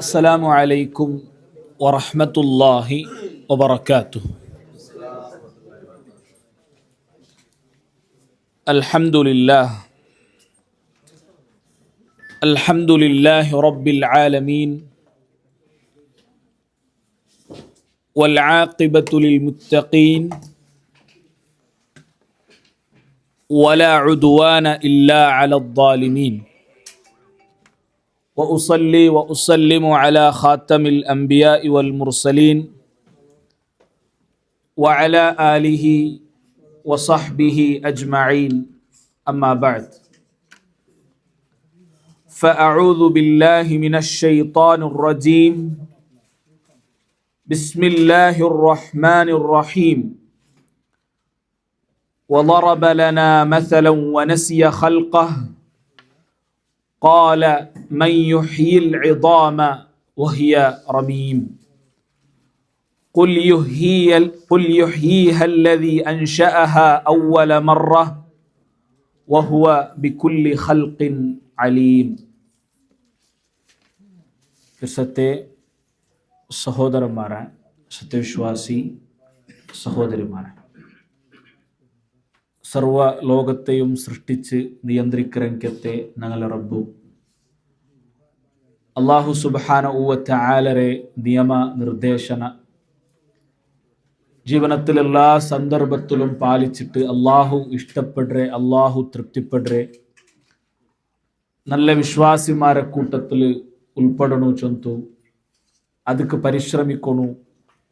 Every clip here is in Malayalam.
السلام عليكم ورحمة الله وبركاته. الحمد لله رب العالمين والعاقبة للمتقين ولا عدوان إلا على الظالمين وأصلي وأسلم على خاتم الأنبياء والمرسلين وعلى آله وصحبه أجمعين أما بعد فأعوذ بالله من الشيطان الرجيم بسم الله الرحمن الرحيم وضرب لنا مثلا ونسي خلقه قال من يحيي العظام وهي رميم قل يحييها الذي أنشأها أول مرة وهو بكل خلق عليم. സഹോദരന്മാരെ, സത്യവിശ്വാസി സഹോദരിമാരെ, സർവ ലോകത്തെയും സൃഷ്ടിച്ച് നിയന്ത്രിക്കരങ്കത്തെ ഞങ്ങളുടെ റബ്ബു അല്ലാഹു സുബ്ഹാനഹു വ തആലരെ നിയമ നിർദ്ദേശന ജീവനത്തിൽ എല്ലാ സന്ദർഭത്തിലും പാലിച്ചിട്ട് അല്ലാഹു ഇഷ്ടപ്പെടരെ, അല്ലാഹു തൃപ്തിപ്പെടരെ, നല്ല വിശ്വാസിമാരെ കൂട്ടത്തിൽ ഉൾപ്പെടണു ചൊന്തു ಅದಕ್ಕೆ ಪರಿಶ್ರಮಿಕೊಣು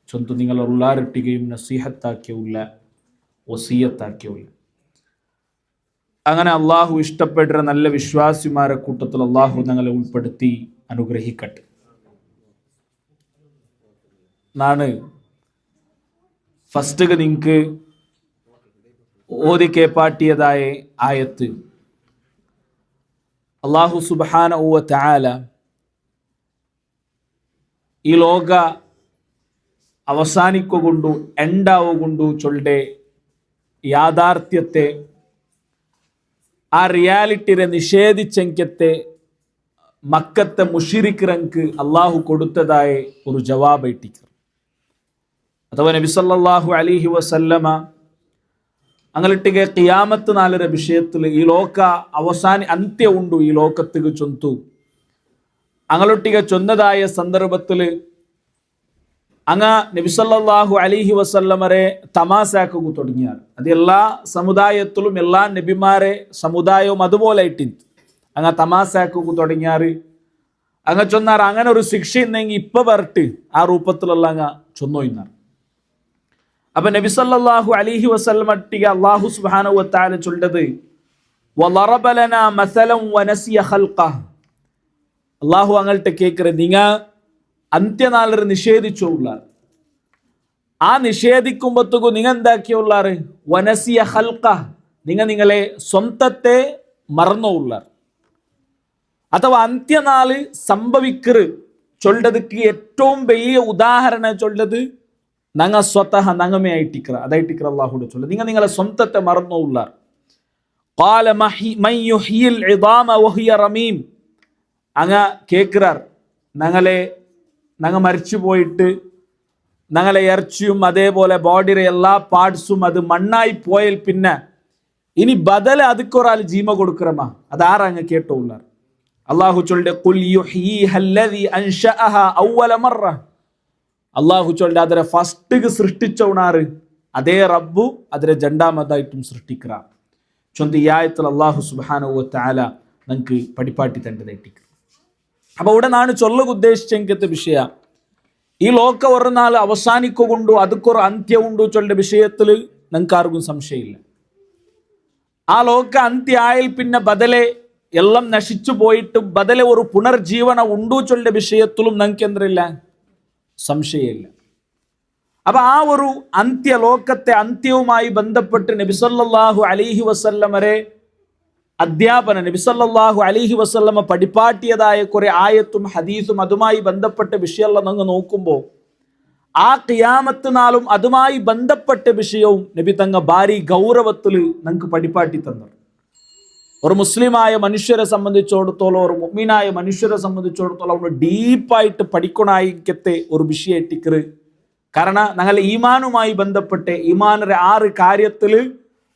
ಚೊಂತು നിങ്ങളെല്ലാരൊട്ടികയും നസീഹത്താക്കിയുള്ള വസിയത്താക്കിയുള്ള അങ്ങനെ അള്ളാഹു ഇഷ്ടപ്പെട്ട നല്ല വിശ്വാസിമാരെ കൂട്ടത്തിൽ അള്ളാഹു ഞങ്ങളെ ഉൾപ്പെടുത്തി അനുഗ്രഹിക്കട്ടെ. നാണ് ഫസ്റ്റ് നിങ്ങൾക്ക് ഓതി കേപ്പാട്ടിയതായ ആയത്ത് അള്ളാഹു സുബ്ഹാനഹു വ തആല ഈ ലോക അവസാനിക്കൊണ്ടു ಎಂಡಾವುಗೊಂಡು ಚೊಲ್ಡೆ യാഥാർത്ഥ്യത്തെ ആ റിയാലിറ്റിയെ നിഷേധിച്ചെങ്കത്തെ മക്കത്തെ മുഷിരിക്കറങ്ക് അള്ളാഹു കൊടുത്തതായ ഒരു ജവാബായിട്ടിക്കർ അഥവാ നബി സല്ലല്ലാഹു അലൈഹി വസല്ലമ അങ്ങലിട്ടിಗೆ ഖിയാമത്ത് നാലര വിഷയത്തിൽ ഈ ലോക അന്ത്യ ഉണ്ടു ഈ ലോകത്തിക്ക് ചൊന്തു അങ്ങലൊട്ടിಗೆ ചൊന്നതായ സന്ദർഭത്തിൽ അങ്ങ നബി സല്ലല്ലാഹു അലൈഹി വസല്ലമരെ തമാസാക്കുക തുടങ്ങിയാർ. അത് എല്ലാ സമുദായത്തിലും എല്ലാ നബിമാരെ സമുദായവും അതുപോലെ ഇട്ടിന്ത് അങ്ങ തമാസാക്കുക തുടങ്ങിയാർ. അങ്ങ ചൊന്നാർ അങ്ങനെ ഒരു ശിക്ഷ ഉണ്ടെങ്കിൽ ഇപ്പൊ വരട്ട് ആ രൂപത്തിലുള്ള അങ്ങ ചൊന്നോയിന്നാർ. അപ്പൊ നബി സല്ലല്ലാഹു അലൈഹി വസല്ലമട്ടിಗೆ അല്ലാഹു സുബ്ഹാനഹു വ തആല ചൊല്ലത് വളറബ ലനാ മസലൻ വനസിയ ഖൽഖഹ്. അള്ളാഹു അങ്ങൾട്ട് കേൾക്കറ നിങ്ങ അന്ത്യനാളരെ നിഷേധിച്ചുള്ളാർ. ആ നിഷേധിക്കുമ്പോഴത്തേക്കും നിങ്ങൾ എന്താക്കിയുള്ളാർ? വനസിയ ഹൽക്ക, നിങ്ങളെ സ്വന്തത്തെ മറന്നുള്ളാർ. അഥവാ അന്ത്യനാള് സംഭവിക്കറ് ചൊല്ലതുക്ക് ഏറ്റവും വലിയ ഉദാഹരണം ചൊല്ലത് നങ്ങ സ്വതഹ നങ്ങമേ ആയിട്ടിക്കറ അതായിട്ടിക്കറ അള്ളാഹുടെ ചൊല്ല നിങ്ങളെ സ്വന്തത്തെ മറന്നുള്ളാർ. ഖാല മൻ യുഹ്യിൽ ഇദാമ വഹിയ റമീം. അങ്ങ കേൾക്കാർ ഞങ്ങൾ മരിച്ചു പോയിട്ട് ഞങ്ങളെ ഇറച്ചിയും അതേപോലെ ബോഡിയുടെ എല്ലാ പാർട്സും അത് മണ്ണായി പോയാൽ പിന്നെ ഇനി ബദല അതുക്കൊരാൾ ജീമ കൊടുക്കറമാ അതാരാ അങ്ങ് കേട്ടോള്ളാർ. അള്ളാഹു ചൊല്ലെ ഖുൽ യുഹ്യീഹല്ലദീ അൻശഅഹാ അവ്വല മറ. അള്ളാഹു ചൊല്ലെ അതിനെ ഫസ്റ്റ് സൃഷ്ടിച്ചവനാറ് അതേ റബ്ബു അതിനെ രണ്ടാമതായിട്ടും സൃഷ്ടിക്കറ ചൊന്ത് ഈ ആയത്തിൽ അള്ളാഹു സുബ്ഹാനഹു വ തആല നമുക്ക് പഠിപ്പാട്ടി തണ്ടതായിട്ടിക്ക. അപ്പൊ ഇവിടെ നാണ് ചൊല്ലുക ഉദ്ദേശിച്ചെങ്കത്തെ വിഷയ ഈ ലോക ഒരു നാൾ അവസാനിക്കൊണ്ടു അതുക്കൊരു അന്ത്യ ഉണ്ടു ചൊല്ല വിഷയത്തിൽ ഞങ്ങൾക്ക് ആർക്കും സംശയമില്ല. ആ ലോക അന്ത്യ ആയാൽ പിന്നെ ബദലെ എല്ലാം നശിച്ചു പോയിട്ട് ബദലെ ഒരു പുനർജീവന ഉണ്ടു ചൊല്ല വിഷയത്തിലും ഞങ്ങൾക്ക് എന്തില്ല സംശയമില്ല. അപ്പൊ ആ ഒരു അന്ത്യ ലോകത്തെ അന്ത്യവുമായി ബന്ധപ്പെട്ട് നബി സല്ലല്ലാഹു അലൈഹി വസല്ലമരെ അധ്യാപന നബി സല്ലല്ലാഹു അലൈഹി വസല്ലമ പഠിപ്പാട്ടിയതായ കുറെ ആയത്തും ഹദീസും അതുമായി ബന്ധപ്പെട്ട വിഷയമെല്ലാം നിങ്ങൾ നോക്കുമ്പോൾ ആ ഖിയാമത്ത് നാളും അതുമായി ബന്ധപ്പെട്ട വിഷയവും നബി തങ്ങ ഭാരി ഗൗരവത്തിൽ നിങ്ങൾക്ക് പഠിപ്പാട്ടി തന്നു. ഒരു മുസ്ലിമായ മനുഷ്യരെ സംബന്ധിച്ചിടത്തോളം ഒരു മുഅ്മിനായ മനുഷ്യരെ സംബന്ധിച്ചിടത്തോളം അവന് ഡീപ്പായിട്ട് പഠിക്കണായിക്കത്തെ ഒരു വിഷയത്തിക്കറ്. കാരണം ഞങ്ങൾ ഈമാനുമായി ബന്ധപ്പെട്ട് ഈമാനറെ 6 കാര്യത്തിൽ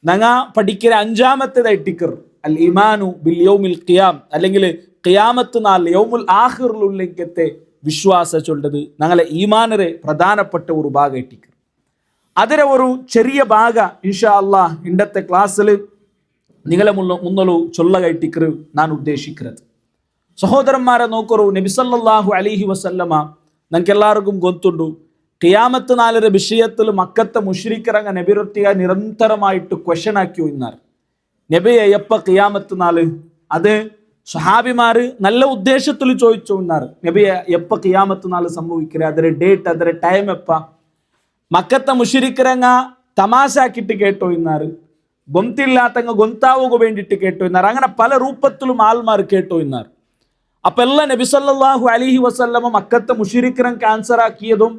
ഞങ്ങൾ പഠിക്കുന്ന 5-ാമത്തേതായിട്ടിക്കർ അൽ ഈമാനു ബിൽ യൗമിൽ ഖിയാം, അല്ലെങ്കിൽ ഖിയാമത്ത് നാൾ യൗമുൽ ആഖിറിലുള്ളത്തെ വിശ്വാസ ചൊല്ലത് ഞങ്ങളെ ഈമാനറെ പ്രധാനപ്പെട്ട ഒരു ഭാഗമായിട്ടിക്കർ. അതിലെ ഒരു ചെറിയ ഭാഗ ഇൻഷാ അല്ലാഹ് ഇന്നത്തെ ക്ലാസ്സിൽ നിങ്ങളെ മുന്നോലു ചൊല്ലകൈട്ടിക്കർ ഞാൻ ഉദ്ദേശിക്കുന്നത്. സഹോദരന്മാരെ നോക്കൂ, നബി സല്ലല്ലാഹു അലൈഹി വസല്ലമ നമുക്കെല്ലാവർക്കും ಗೊತ್ತುಂಟು ഖിയാമത്ത് നാളിന്റെ വിഷയത്തിൽ മക്കത്തെ മുശ്രിക്കറങ്ങ നബിരൊട്ടിയ നിരന്തരമായിട്ട് ക്വസ്റ്റ്യൻ ആക്കി വന്നാറ്. നബിയെ എപ്പ ഖിയാമത്ത് നാള്? അത് സ്വഹാബിമാര് നല്ല ഉദ്ദേശത്തിൽ ചോദിച്ചു വന്നാറ്. നബിയെ എപ്പ ഖിയാമത്ത് നാള് സംഭവിക്കറേ, അതിന്റെ ഡേറ്റ്, അതിന്റെ ടൈം എപ്പ? മക്കത്തെ മുശ്രിക്കറങ്ങ തമാശ ആക്കിയിട്ട് കേട്ടോ ഇന്നാറ്, ഗൊന്തില്ലാത്തങ്ങ ഗൊന്താവുക വേണ്ടിയിട്ട് കേട്ടോ ഇന്നാറ്. അങ്ങനെ പല രൂപത്തിലും ആൾമാർ കേട്ടോ ഇന്നാറ്. അപ്പൊ എല്ലാം നബി സല്ലല്ലാഹു അലൈഹി വസല്ലമ മക്കത്തെ മുശ്രിക്കറൻ ക്യാൻസർ ആക്കിയതും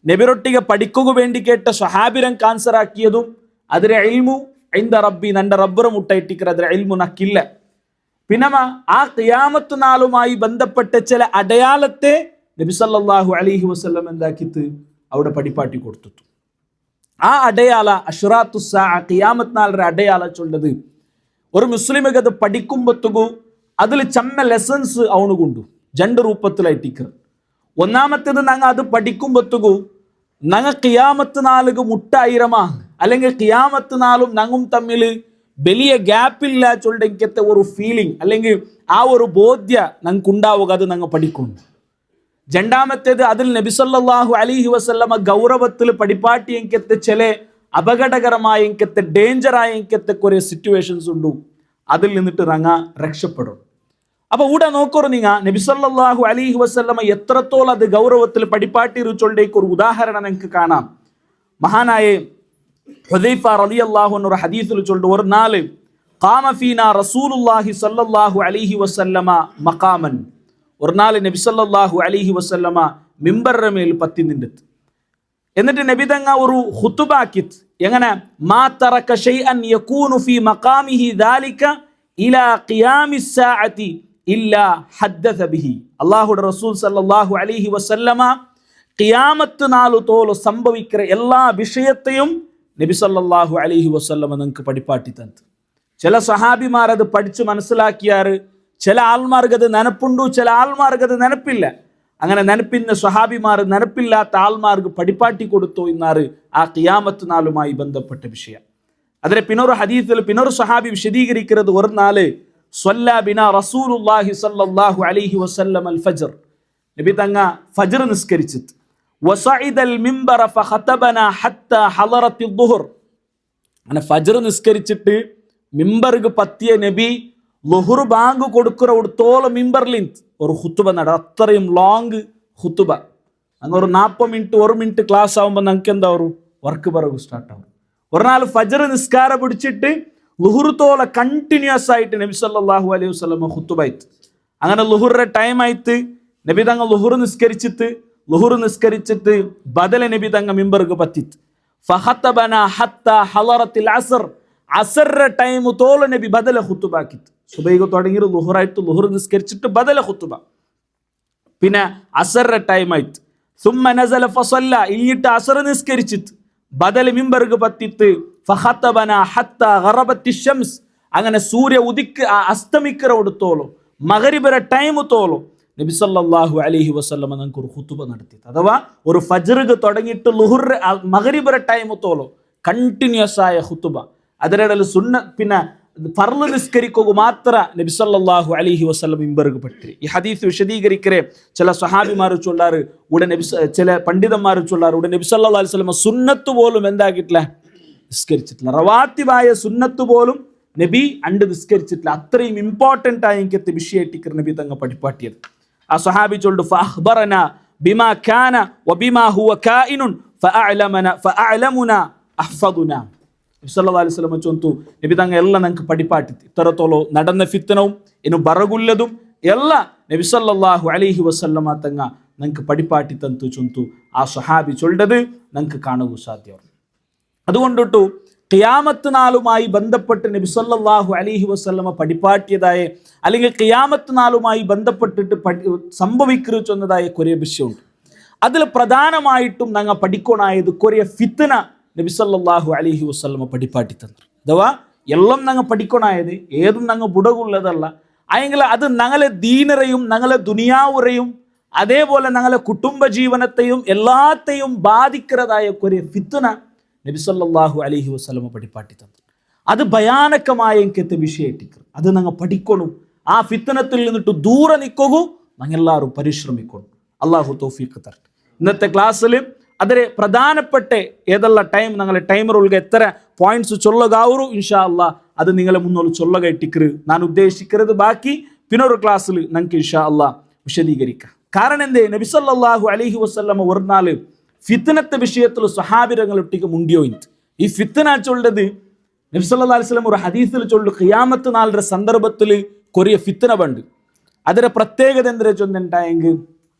നബിരൊട്ടിಗೆ പഠിക്കുക വേണ്ടി കേട്ട സ്വഹാബിരൻ ക്യാൻസർ ആക്കിയതും അതിലെ ഇൽമു ഇന്ദ റബ്ബി, നന്റെ റബ്ബറ മുട്ടയിട്ടിക്കർ, അതിലെ ഇൽമു നക്കില്ല. പിന്നെ ആ ഖിയാമത്ത് നാളുമായി ബന്ധപ്പെട്ട ചില അടയാളത്തെ നബി സല്ലല്ലാഹു അലൈഹി വസല്ലം എന്താക്കിത്ത് അവിടെ പഠിപ്പാട്ടി കൊടുത്തു. ആ അടയാള അഷ്റാത്തു സാഅ, ഖിയാമത്ത് നാളിന്റെ അടയാള ചൊല്ലത് ഒരു മുസ്ലിമിಗೆ അത് പഠിക്കുമ്പത്തുകു അതിൽ ചമ്മ ലെസൺസ് അവനുകൊണ്ടു 2 രൂപത്തിലായിട്ടിക്കർ. ഒന്നാമത്തേത് ഞങ്ങൾ അത് പഠിക്കുമ്പത്തുകു ഞങ്ങൾ ഖിയാമത്ത് നാളുക മുട്ടായിരമാ, അല്ലെങ്കിൽ ഖിയാമത്ത് നാളും ഞങ്ങും തമ്മിൽ വലിയ ഗ്യാപ്പില്ല ചൊല്ലിക്കത്തെ ഒരു ഫീലിംഗ് അല്ലെങ്കിൽ ആ ഒരു ബോധ്യ ഞങ്ങൾക്ക് ഉണ്ടാവുക, അത് ഞങ്ങൾ പഠിക്കുന്നു. രണ്ടാമത്തേത് അതിൽ നബി സല്ലല്ലാഹു അലൈഹി വസല്ലമ ഗൗരവത്തിൽ പഠിപ്പാട്ടി എങ്കത്തെ ചില അപകടകരമായ എങ്കത്തെ ഡേഞ്ചറായ എങ്കത്തെ കുറേ സിറ്റുവേഷൻസ് ഉണ്ട്, അതിൽ നിന്നിട്ട് ഞങ്ങ രക്ഷപ്പെടും. അപ്പൊ ഇവിടെ നോക്കൂ, നിങ്ങൾ നബി സല്ലല്ലാഹു അലൈഹി വസല്ലമ എത്രത്തോളം അത് ഗൗരവത്തിൽ പഠിപ്പാട്ടി ചൊല്ലേക്ക് ഒരു ഉദാഹരണം നിങ്ങൾക്ക് കാണാം. മഹാനായ ഹുദൈഫ റളിയല്ലാഹു അൻഹു ഒരു ഹദീസിൽ ചൊല്ലുന്നു, ഒരു നാല് ഖാമ ഫീനാ റസൂലുള്ളാഹി സല്ലല്ലാഹു അലൈഹി വസല്ലമ മഖാമൻ, ഒരു നാല് നബി സല്ലല്ലാഹു അലൈഹി വസല്ലമ മിമ്പറിന്റെ മേൽ പത്തി നിന്നിട്ട് എന്നിട്ട് നബി തങ്ങ ഒരു ഖുതുബ ആക്കിത്ത്. എങ്ങനെ? മാ തറക ശൈഅൻ യകൂനു ഫീ മഖാമിഹി ദാലിക ഇലാ ഖിയാമിസ് സാഅതി ഇല്ലാ ഹദ്ദസ ബിഹി. അല്ലാഹുവിന്റെ റസൂൽ സല്ലല്ലാഹു അലൈഹി വസല്ലമ ഖിയാമത്ത് നാളു തോല് സംഭവിക്കുന്ന എല്ലാ വിഷയത്തെയും നബി സല്ലല്ലാഹു അലൈഹി വസല്ലമ നിങ്ങൾക്ക് പഠിപ്പാട്ടി തന്നു. ചില സഹാബിമാർ അത് പഠിച്ചു മനസ്സിലാക്കിയാറ്, ചില ആൾമാർക്ക് അത് നനപ്പുണ്ടു, ചില ആൾമാർക്ക് അത് നനപ്പില്ല. അങ്ങനെ നനപ്പിന്ന സ്വഹാബിമാർ നനപ്പില്ലാത്ത ആൾമാർക്ക് പഠിപ്പാട്ടി കൊടുത്തു എന്നാറ് ആ ഖിയാമത്ത് നാളുമായി ബന്ധപ്പെട്ട വിഷയം. അതിലെ പിന്നൊരു ഹദീസിൽ പിന്നൊരു സ്വഹാബി വിശദീകരിക്കുന്നത്, ഒരു നാല് സ്വല്ല ബിനാ റസൂലുള്ളാഹി സല്ലല്ലാഹു അലൈഹി വസല്ലം അൽ ഫജ്ർ, നബി തങ്ങ ഫജ്ർ നിസ്കരിച്ചിട്ട് വസഇദൽ മിംബറ ഫഖതബനാ ഹത്താ ഹളറത്തി ദുഹർ, അങ്ങനെ ഫജ്ർ നിസ്കരിച്ചിട്ട് മിമ്പർക്ക് പത്തിയ നബി ളുഹുർ ബാങ്ക് കൊടുക്കുന്ന ഉടത്തോളം മിമ്പറിൽ ഒരു ഖുതുബ നട, അത്രയും ലോങ് ഖുതുബ. അങ്ങനെ ഒരു 40 മിനിറ്റ് 1 മിനിറ്റ് ക്ലാസ് ആകുമ്പോൾ നമുക്ക് എന്താ ഒരു വർക്ക് പിറകു സ്റ്റാർട്ട് ആവും. ഒരു നാൾ ഫജ്ർ നിസ്കാരം പിടിച്ചിട്ട് ളുഹുർ തോല കണ്ടിന്യൂസ് ആയിട്ട് നബി സല്ലല്ലാഹു അലൈഹി വസല്ലം ഖുതുബ ആയിട്ട്. അങ്ങനെ ളുഹുറിന്റെ ടൈം ആയിട്ട് നബി തങ്ങ ളുഹുർ നിസ്കരിച്ചിട്ട് ബദല നബി തങ്ങ മിമ്പർക്ക് പത്തിത്ത് ഫഖതബനാ ഹത്താ ഹളറത്തിൽ അസ്ർ, അസറിന്റെ ടൈം തോല നബി ബദല ഖുതുബ ആക്കിത്ത്. സുബൈക്ക് തുടങ്ങി ളുഹുറായിട്ട് ളുഹുർ നിസ്കരിച്ചിട്ട് ബദല ഖുതുബ, പിന്നെ അസറിന്റെ ടൈം ആയിട്ട് സുമ്മ നസല ഫസല്ല, ഇങ്ങിട്ട് അസർ നിസ്കരിച്ചിട്ട് ബദല മിമ്പർക്ക് പത്തിത്ത് ഫഖതബനാ ഹത്താ ഗറബത്തി ശംസ്, അങ്ങനെ സൂര്യ അസ്തമിക്കറ കൊടുത്തോളൂ മഗ്രിബിന്റെ ടൈം തോളൂ നബി സല്ലല്ലാഹു അലൈഹി വസല്ലം നമുക്ക് ഒരു ഖുതുബ നടത്തി. അഥവാ ഒരു ഫജ്ർക്ക് തുടങ്ങിയിട്ട് ളുഹുർ മഗ്രിബിന്റെ ടൈം തോളൂ കണ്ടിന്യൂസ് ആയ ഖുതുബ. അതിനിടയിൽ സുന്ന പിന്നെ ഫർള് നിസ്കരിക്കുക മാത്ര നബി സല്ലല്ലാഹു അലൈഹി വസല്ലം മിമ്പർക്ക് പറ്റി. ഈ ഹദീസ് വിശദീകരിക്കരെ ചില സ്വഹാബിമാർ ചൊല്ലാറ്, ഇവിടെ നബി ചില പണ്ഡിതന്മാർ ചൊല്ലാറ്, ഇവിടെ നബി സല്ലല്ലാഹു അലൈഹി വസല്ലം സുന്നത്ത് പോലും എന്താക്കിയിട്ടില്ല, നിസ്കരിച്ചിട്ടില്ല. റവാത്തിബായ സുന്നത്ത് പോലും നബി അണ്ട് നിസ്കരിച്ചിട്ടില്ല. അത്രയും ഇമ്പോർട്ടൻ്റ് ആയി എനിക്ക് വിഷയമായിട്ട് നബി തങ്ങ പഠിപ്പാട്ടിയത്. ആ സ്വഹാബി ചൊല്ലു ഫഅഖ്ബറനാ ബിമാ കാന വബിമാ ഹുവ കായിനുൻ ഫഅഅലമുനാ അഹ്ഫദുനാ. നബി സല്ലല്ലാഹു അലൈഹി വസല്ലം ചൊന്തു നബി തങ്ങ എല്ലാം ഞങ്ങൾക്ക് പഠിപ്പാട്ടി. ഇത്രത്തോളം നടന്ന ഫിത്തനവും ഇನ್ನು ಬರಗುಲ್ಲതും ಎಲ್ಲ നബി സല്ലല്ലാഹു അലൈഹി വസല്ലമ തങ്ങ ഞങ്ങൾക്ക് പഠിപ്പാട്ടി തന്നു ചൊന്തു. ആ സ്വഹാബി ചൊല്ലത് ഞങ്ങൾക്ക് കാണുക സാധ്യമാണ്. അതുകൊണ്ടിട്ടു ഖിയാമത്ത് നാളുമായി ബന്ധപ്പെട്ട് നബി സല്ലല്ലാഹു അലൈഹി വസല്ലമ പഠിപ്പാട്ടിയതായ അല്ലെങ്കിൽ ഖിയാമത്ത് നാളുമായി ബന്ധപ്പെട്ടിട്ട് സംഭവിക്കരു ചൊന്നതായ കുറേ വിഷയമുണ്ട്. അതിൽ പ്രധാനമായിട്ടും ഞങ്ങൾ പഠിക്കണായത് കുറേ ഫിത്ന നബി സല്ലല്ലാഹു അലൈഹി വസല്ലമ പഠിപ്പാട്ടി തന്നു. അഥവാ എല്ലാം ഞങ്ങൾ പഠിക്കണായത് ഏതും ഞങ്ങൾ ബുടകുള്ളതല്ല, അയെങ്കിൽ അത് ഞങ്ങളെ ദീനറെയും ഞങ്ങളെ ദുനിയാവുറയും അതേപോലെ ഞങ്ങളെ കുടുംബ ജീവനത്തെയും എല്ലാത്തെയും ബാധിക്കുന്നതായ കുറേ ഫിത്ന നബി സല്ലല്ലാഹു അലൈഹി വസല്ലമ പഠിപ്പാട്ടി തന്നു. അത് ഭയാനകമായ എനിക്കത്തെ വിഷയമായിട്ടിക്കർ, അത് ഞങ്ങൾ പഠിക്കണം. ആ ഫിത്നത്തിൽ നിന്നിട്ട് ദൂരെ നിൽക്കൂ, ഞങ്ങളെല്ലാവരും പരിശ്രമിക്കണം. അള്ളാഹു തൗഫീഖ് തരട്ടെ. ഇന്നത്തെ ക്ലാസ്സിൽ അതിലെ പ്രധാനപ്പെട്ട ഏതെല്ലാം ടൈം ഞങ്ങളെ ടൈമറുള്ള എത്ര പോയിന്റ്സ് ചൊല്ലകാവൂ ഇൻഷാ അള്ളാഹ് അത് നിങ്ങളെ മുന്നോട്ട് ചൊല്ലക ഇട്ടിക്കരുത്. ഞാൻ ഉദ്ദേശിക്കുന്നത് ബാക്കി പിന്നൊരു ക്ലാസ്സിൽ ഞങ്ങൾക്ക് ഇൻഷാ അള്ളാഹ് വിശദീകരിക്കാം. കാരണം എന്തേ, നബി സല്ലല്ലാഹു അലൈഹി വസല്ലമ ഒരു നാൾ ഫിത്നത്തെ വിഷയത്തിൽ സ്വഹാബിരങ്ങളൊട്ടിക്ക് മുണ്ടിയോ. ഈ ഫിത്ന ചൊല്ലത് നബി സല്ലല്ലാഹു അലൈഹി വസല്ലം ഒരു ഹദീസിൽ ചൊല്ലു, ഖിയാമത്ത് നാളുടെ സന്ദർഭത്തിൽ കൊറിയ ഫിത്ന പണ്ട്. അതിന്റെ പ്രത്യേകത എന്താ ചൊന്നുണ്ടായെങ്കിൽ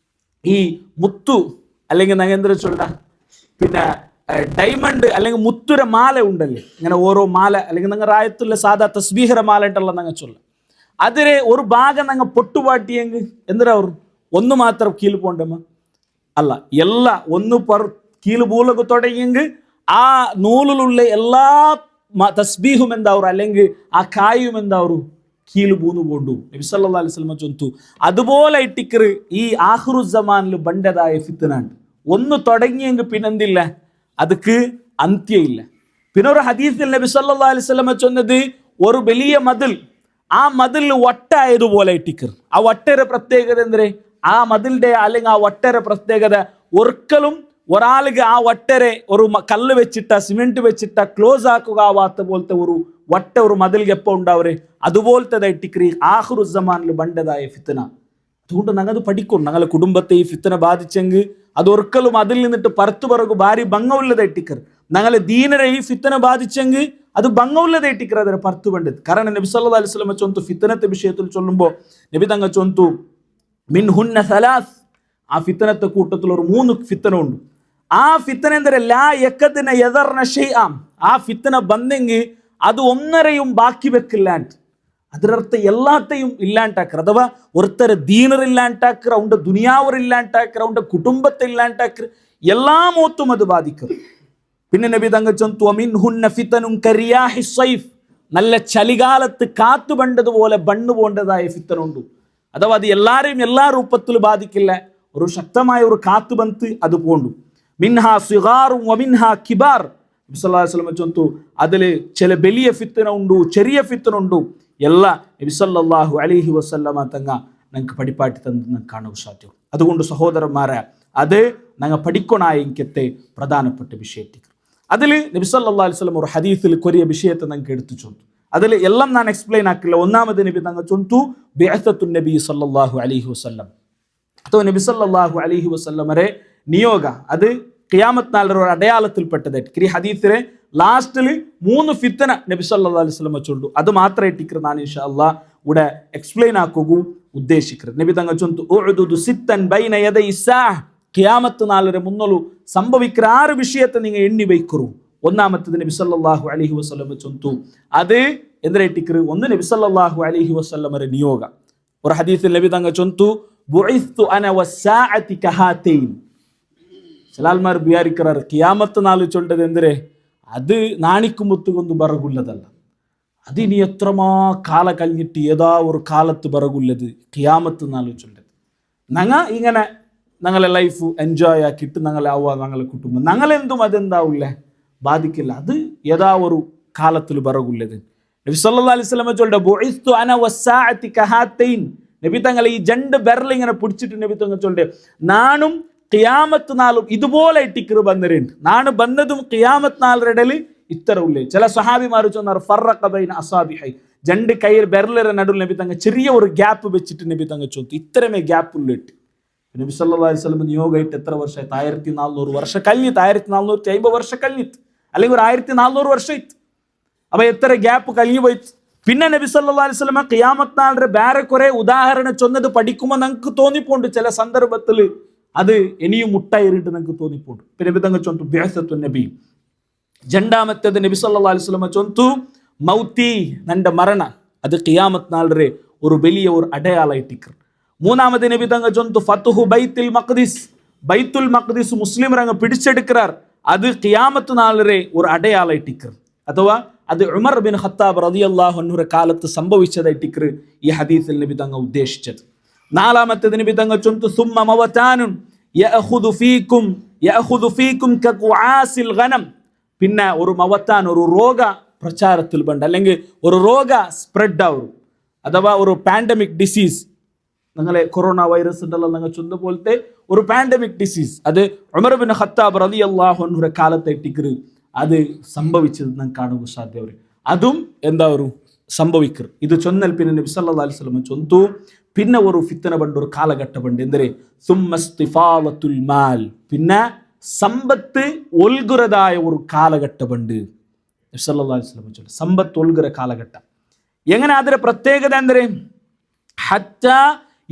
ഈ മുത്തു അല്ലെങ്കിൽ ഞങ്ങൾ എന്താ ചൊല്ല പിന്നെ ഡയമണ്ട് അല്ലെങ്കിൽ മുത്തുര മാല ഉണ്ടല്ലേ, ഇങ്ങനെ ഓരോ മാല അല്ലെങ്കിൽ ഞങ്ങൾ റായത്തുള്ള സാധാ തസ്ബീഹര മാല ഉണ്ടല്ലോ ഞങ്ങൾ ചൊല്ല, അതിലെ ഒരു ഭാഗം ഞങ്ങൾ പൊട്ടുപാട്ടിയെങ്കിൽ എന്തിനാ അവർ ഒന്ന് മാത്രം കീഴ് പോണ്ടമ്മ അല്ല, എല്ലാ ഒന്ന് കീഴ് പൂലൊക്കെ തുടങ്ങിയെങ്കിൽ ആ നൂലിലുള്ള എല്ലാ തസ്ബീഹും എന്താവൂ അല്ലെങ്കിൽ ആ കായും എന്താവൂ കീഴ് പൂന്നു പോണ്ടു. നബി സല്ലല്ലാഹു അലൈഹി വസല്ലം ചൊന്തു അതുപോലെ ഇട്ടിക്കർ ഈ ആഖിറുസ്സമാനിൽ ബണ്ടതായ ഫിത്നാണ്. ഒന്ന് തുടങ്ങിയെങ്കിൽ പിന്നെന്തില്ല, അതുക്ക് അന്ത്യമില്ല. പിന്നെ ഒരു ഹദീസിൽ നബി സല്ലല്ലാഹു അലൈഹി വസല്ലം ചൊന്നത് ഒരു വലിയ മതിൽ, ആ മതിൽ വട്ടായതുപോലെ ഇട്ടിക്കർ. ആ വട്ടയുടെ പ്രത്യേകത എന്തേ, ആ മതിലിന്റെ അല്ലെങ്കിൽ ആ വട്ടയുടെ പ്രത്യേകത ഒരിക്കലും ഒരാൾക്ക് ആ വട്ടരെ ഒരു കല്ല് വെച്ചിട്ട സിമെന്റ് വെച്ചിട്ട ക്ലോസ് ആക്കുക ആവാത്ത പോലത്തെ ഒരു വട്ട ഒരു മതിൽക്ക് എപ്പോൾ ഉണ്ടാവരെ അതുപോലത്തെ ഇട്ടിക്കറി ആഖിറുസ്സമാനിൽ ബണ്ടതായ ഫിത്ന. അതുകൊണ്ട് ഞങ്ങൾ പഠിക്കും. ഞങ്ങളെ കുടുംബത്തെ ഈ ഫിത്ന ബാധിച്ചെങ്കിൽ അതൊരിക്കലും അതിൽ നിന്നിട്ട് പുറത്തു പിറകു ഭാര്യ ഭംഗമുള്ളത് ഇട്ടിക്കർ. ഞങ്ങളെ ദീനരെ ഈ ഫിത്ന ബാധിച്ചെങ്കിൽ അത് ഭംഗമുള്ളത് ഇട്ടിക്കർ, അതിനെ പുറത്തു വേണ്ടത്. കാരണം നബി സല്ലല്ലാഹു അലൈഹി വസല്ലം ചൊന്തു ഫിത്നത്തെ വിഷയത്തിൽ ചൊല്ലുമ്പോൾ നബി തങ്ങൾ ചൊന്തു മിൻഹുന്ന സലാസ്, ആ ഫിത്നത്തെ കൂട്ടത്തിൽ ഒരു 3 ഫിത്ന ഉണ്ട്. ആ ഫിത്ന എന്തര ലാ യഖദിന യദർന ഷൈഅം, ആ ഫിത്ന ಬಂದೆങ്കിൽ അത് ഒന്നരയും ബാക്കി വെക്കില്ലാണ്ട്, അതിരർത്ഥ എല്ലാത്തെയും ഇല്ലാണ്ടാക്കർ. അഥവാ ഒരുത്തര ദീനർ ഇല്ലാണ്ടാക്കർ, അവന്റെ ദുനിയാവർ ഇല്ലാണ്ടാക്കർ, അവന്റെ കുടുംബത്തെ ഇല്ലാണ്ടാക്കർ, എല്ലാ മോത്തും അത് ബാധിക്കർ. പിന്നെ നബി തങ്ങൾ ചൊന്തു മിൻഹുന്ന ഫിതനുൻ കരിയാഹി സൈഫ്, നല്ല ചലികാലത്ത് കാത്തു ബണ്ടതുപോലെ ബണ്ണു പോണ്ടതായ ഫിത്ന ഉണ്ട്. അഥവാ അത് എല്ലാരെയും എല്ലാ രൂപത്തിൽ ബാധിക്കില്ല, ഒരു ശക്തമായ ഒരു കാത്തു ബന്ത് അത് പോണ്ടു. മിൻഹാ സിഗാറും വമിൻഹാ കിബാർ, നബി സല്ലല്ലാഹു അലൈഹി വസല്ലം ചൊന്തു അതിൽ ചില വലിയ ഫിത്ന ഉണ്ട്, ചെറിയ ഫിത്ന ഉണ്ട്. എല്ലാ നബി സല്ലല്ലാഹു അലൈഹി വസല്ലമ തങ്ങ ഞങ്ങൾക്ക് പഠിപ്പാട്ടി തന്ന് കാണാൻ സാധ്യം. അതുകൊണ്ട് സഹോദരന്മാരെ അത് ഞങ്ങൾ പഠിക്കണായ എനിക്കത്തെ പ്രധാനപ്പെട്ട വിഷയത്തിൽ അതിൽ നബി സല്ലല്ലാഹു അലൈഹി വസല്ലം ഒരു ഹദീസിൽ കൊറിയ വിഷയത്തെ ഞങ്ങൾക്ക് എടുത്തു ചൊന്തു. അതിൽ എല്ലാം ഞാൻ എക്സ്പ്ലെയിൻ ആക്കില്ല. ഒന്നാമത് നബി തങ്ങൾ ചൊന്തു ബിഅസത്തുൻ നബി സല്ലല്ലാഹു അലൈഹി വസല്ലം, ಅಥವಾ നബി സല്ലല്ലാഹു അലൈഹി വസല്ലമരെ നിയോഗ, അത് ഖിയാമത്ത് നാളുടെ ഒരു അടയാളത്തിൽപ്പെട്ടതായിട്ട് ഈ ഹദീസിലെ ലാസ്റ്റിൽ 3 ഫിത്ന നബി സല്ലല്ലാഹു അലൈഹി വസല്ലം ചൊല്ലു. അത് മാത്രമേ ഇട്ടിക്കർ ഞാൻ ഇൻഷാ അല്ലാഹ് ഇവിടെ എക്സ്പ്ലെയിൻ ആക്കുകൂ ഉദ്ദേശിക്കുന്നത്. നബി തങ്ങൾ ചൊന്തു ഉഅ്ദുദു സിത്തൻ ബൈന യദൈ സാഅ, ഖിയാമത്ത് നാളുടെ മുന്നോളു സംഭവിക്കുന്ന 6 വിഷയത്തെ നിങ്ങൾ എണ്ണി വയ്ക്കൂ. ഒന്നാമത്തത് നബി സല്ലല്ലാഹു അലൈഹി വസല്ലം ചൊന്തു അത് എന്തിട്ടിക്കർ, ഒന്ന് നബി സല്ലല്ലാഹു അലൈഹി വസല്ലമരെ നിയോഗ. ഒരു ഹദീസിൽ നബി തങ്ങൾ ചൊന്തു ബുഇസ്തു അന വസ്സാഅതി കഹാതൈൻ. ചിലാൽമാർ വിചാരിക്കാറ് ഖിയാമത്ത് നാൾ ചൊല്ലത് എന്തിരെ, അത് നാണിക്കുമ്പത്തുകൊണ്ടു ബറകുള്ളതല്ല, അതിനി എത്രമാ കാല കഴിഞ്ഞിട്ട് ഏതാ ഒരു കാലത്ത് ബറകുള്ളത് ഖിയാമത്ത് നാൾ ചൊല്ലത്. ഞങ്ങൾ ഇങ്ങനെ ഞങ്ങളെ ലൈഫ് എൻജോയ് ആക്കിയിട്ട് ഞങ്ങളാവുക, ഞങ്ങളെ കുടുംബം ഞങ്ങളെന്തും അതെന്താവില്ലേ ബാധിക്കില്ല, അത് ഏതാ ഒരു കാലത്തിൽ ബറകുള്ളത്. നബി സല്ലല്ലാഹു അലൈഹി വസല്ലം ചൊല്ലുക ബുഇസ്തു അന വസ്സാഅതി കഹാതൈൻ, നബി തങ്ങൾ ഈ 2 ബെരൽ ഇങ്ങനെ പിടിച്ചിട്ട് നബി തങ്ങൾ ചൊല്ലുക നാനും ഖിയാമത്ത് നാളും ഇതുപോലെ ഇട്ടിക്കറ് ബന്നരുണ്ട്, നാണ് ബന്നതും ഖിയാമത്ത് നാളുടെ ഇടയിൽ ഇത്ര ഉള്ളേ. ചില സഹാബിമാർ ചൊന്നാർ ഫറഖ ബൈന അസാബിഹി, 2 കൈയിൽ ബെരലിന്റെ നടുവിൽ നബി തങ്ങൾ ചെറിയ ഒരു ഗ്യാപ്പ് വെച്ചിട്ട് നബി തങ്ങൾ ചൊന്തു ഇത്രമേ ഗ്യാപ്പ് ഉള്ളിട്ട്. നബി സല്ലല്ലാഹു അലൈഹി വസല്ലം നിയോഗമായിട്ട് എത്ര വർഷമായിട്ട്, 1400 വർഷം കഴിഞ്ഞിട്ട്, 1450 വർഷം കഴിഞ്ഞിട്ട്, അല്ലെങ്കിൽ ഒരു 1400 വർഷമായിട്ട്. അപ്പൊ എത്ര ഗ്യാപ്പ് കഴിഞ്ഞു പോയിട്ട്. പിന്നെ നബി സല്ലല്ലാഹു അലൈഹി വസല്ലം ഖിയാമത്ത് നാളുടെ വേറെ കുറെ ഉദാഹരണം ചൊന്നത് പഠിക്കുമ്പോൾ നമുക്ക് തോന്നിപ്പോണ്ട് ചില സന്ദർഭത്തിൽ അത് ഇനിയും മുട്ടായിട്ട് നമുക്ക് തോന്നിപ്പോണ്ട്. പിന്നെ നബി തങ്ങൾ ചൊന്തു ബിഅസത്തുൻ നബി, രണ്ടാമത്തേത് നബി സല്ലല്ലാഹു അലൈഹി വസല്ലം ചൊന്തു മൗത്തി നന്റെ മരണ അത് ഖിയാമത്ത് നാളരെ ഒരു വലിയ ഒരു അടയാളായിട്ടിക്കർ. മൂന്നാമത് നബി തങ്ങൾ ചൊന്തു ഫത്ഹു ബൈത്തുൽ മഖ്ദിസ് മുസ്ലിം രംഗ പിടിച്ചെടുക്കാർ അത് ഖിയാമത്ത് നാളരെ ഒരു അടയാളായിട്ടിക്കർ. അഥവാ അത് ഉമർ ബിൻ ഖത്താബ് റളിയല്ലാഹു അൻഹുയുടെ കാലത്ത് സംഭവിച്ചതായിട്ടിക്കർ ഈ ഹദീസിൽ നബി തങ്ങൾ ഉദ്ദേശിച്ചത്. നാലാമത്തേത് നബി തങ്ങൾ ചൊന്തു സുമ്മ മവതാനുൻ യഅഖുദു ഫീകും കഖുആസിൽ ഗനം. പിന്നെ ഒരു മവത്താൻ ഒരു രോഗ പ്രചാരത്തിൽ ബണ്ട് അല്ലെങ്കിൽ ഒരു രോഗ സ്പ്രെഡ് ആവും അഥവാ ഒരു പാൻഡമിക് ഡിസീസ് നിങ്ങളെ കൊറോണ വൈറസ് ഉണ്ടല്ലോ നിങ്ങൾ ചൊന്ന പോലത്തെ ഒരു പാൻഡമിക് ഡിസീസ് അത് ഉമർ ബിൻ ഖത്താബ് റളിയല്ലാഹു അൻഹുയുടെ കാലത്തായിട്ടിക്കർ അത് സംഭവിച്ചത് നമുക്ക് കാണുക സാധ്യത. അതും എന്താ ഒരു സംഭവിക്കർ. ഇത് ചൊന്നൽ പിന്നെ നബി സല്ലല്ലാഹു അലൈഹി വസല്ലം ചൊന്തു പിന്നെ ഒരു ഫിത്തന ബണ്ട് ഒരു കാലഘട്ടം ഉണ്ട് എന്തേ സുമ്മസ്തിഫാലത്തുൽ മാൽ പിന്നെ സമ്പത്ത് ഒൽകുറതായ ഒരു കാലഘട്ടമുണ്ട്. നബി സല്ലല്ലാഹു അലൈഹി വസല്ലം ചൊല്ലു സമ്പത്ത് ഒൽകുറ കാലഘട്ടം എങ്ങനെ അതിന്റെ പ്രത്യേകത എന്തേ ഹത്താ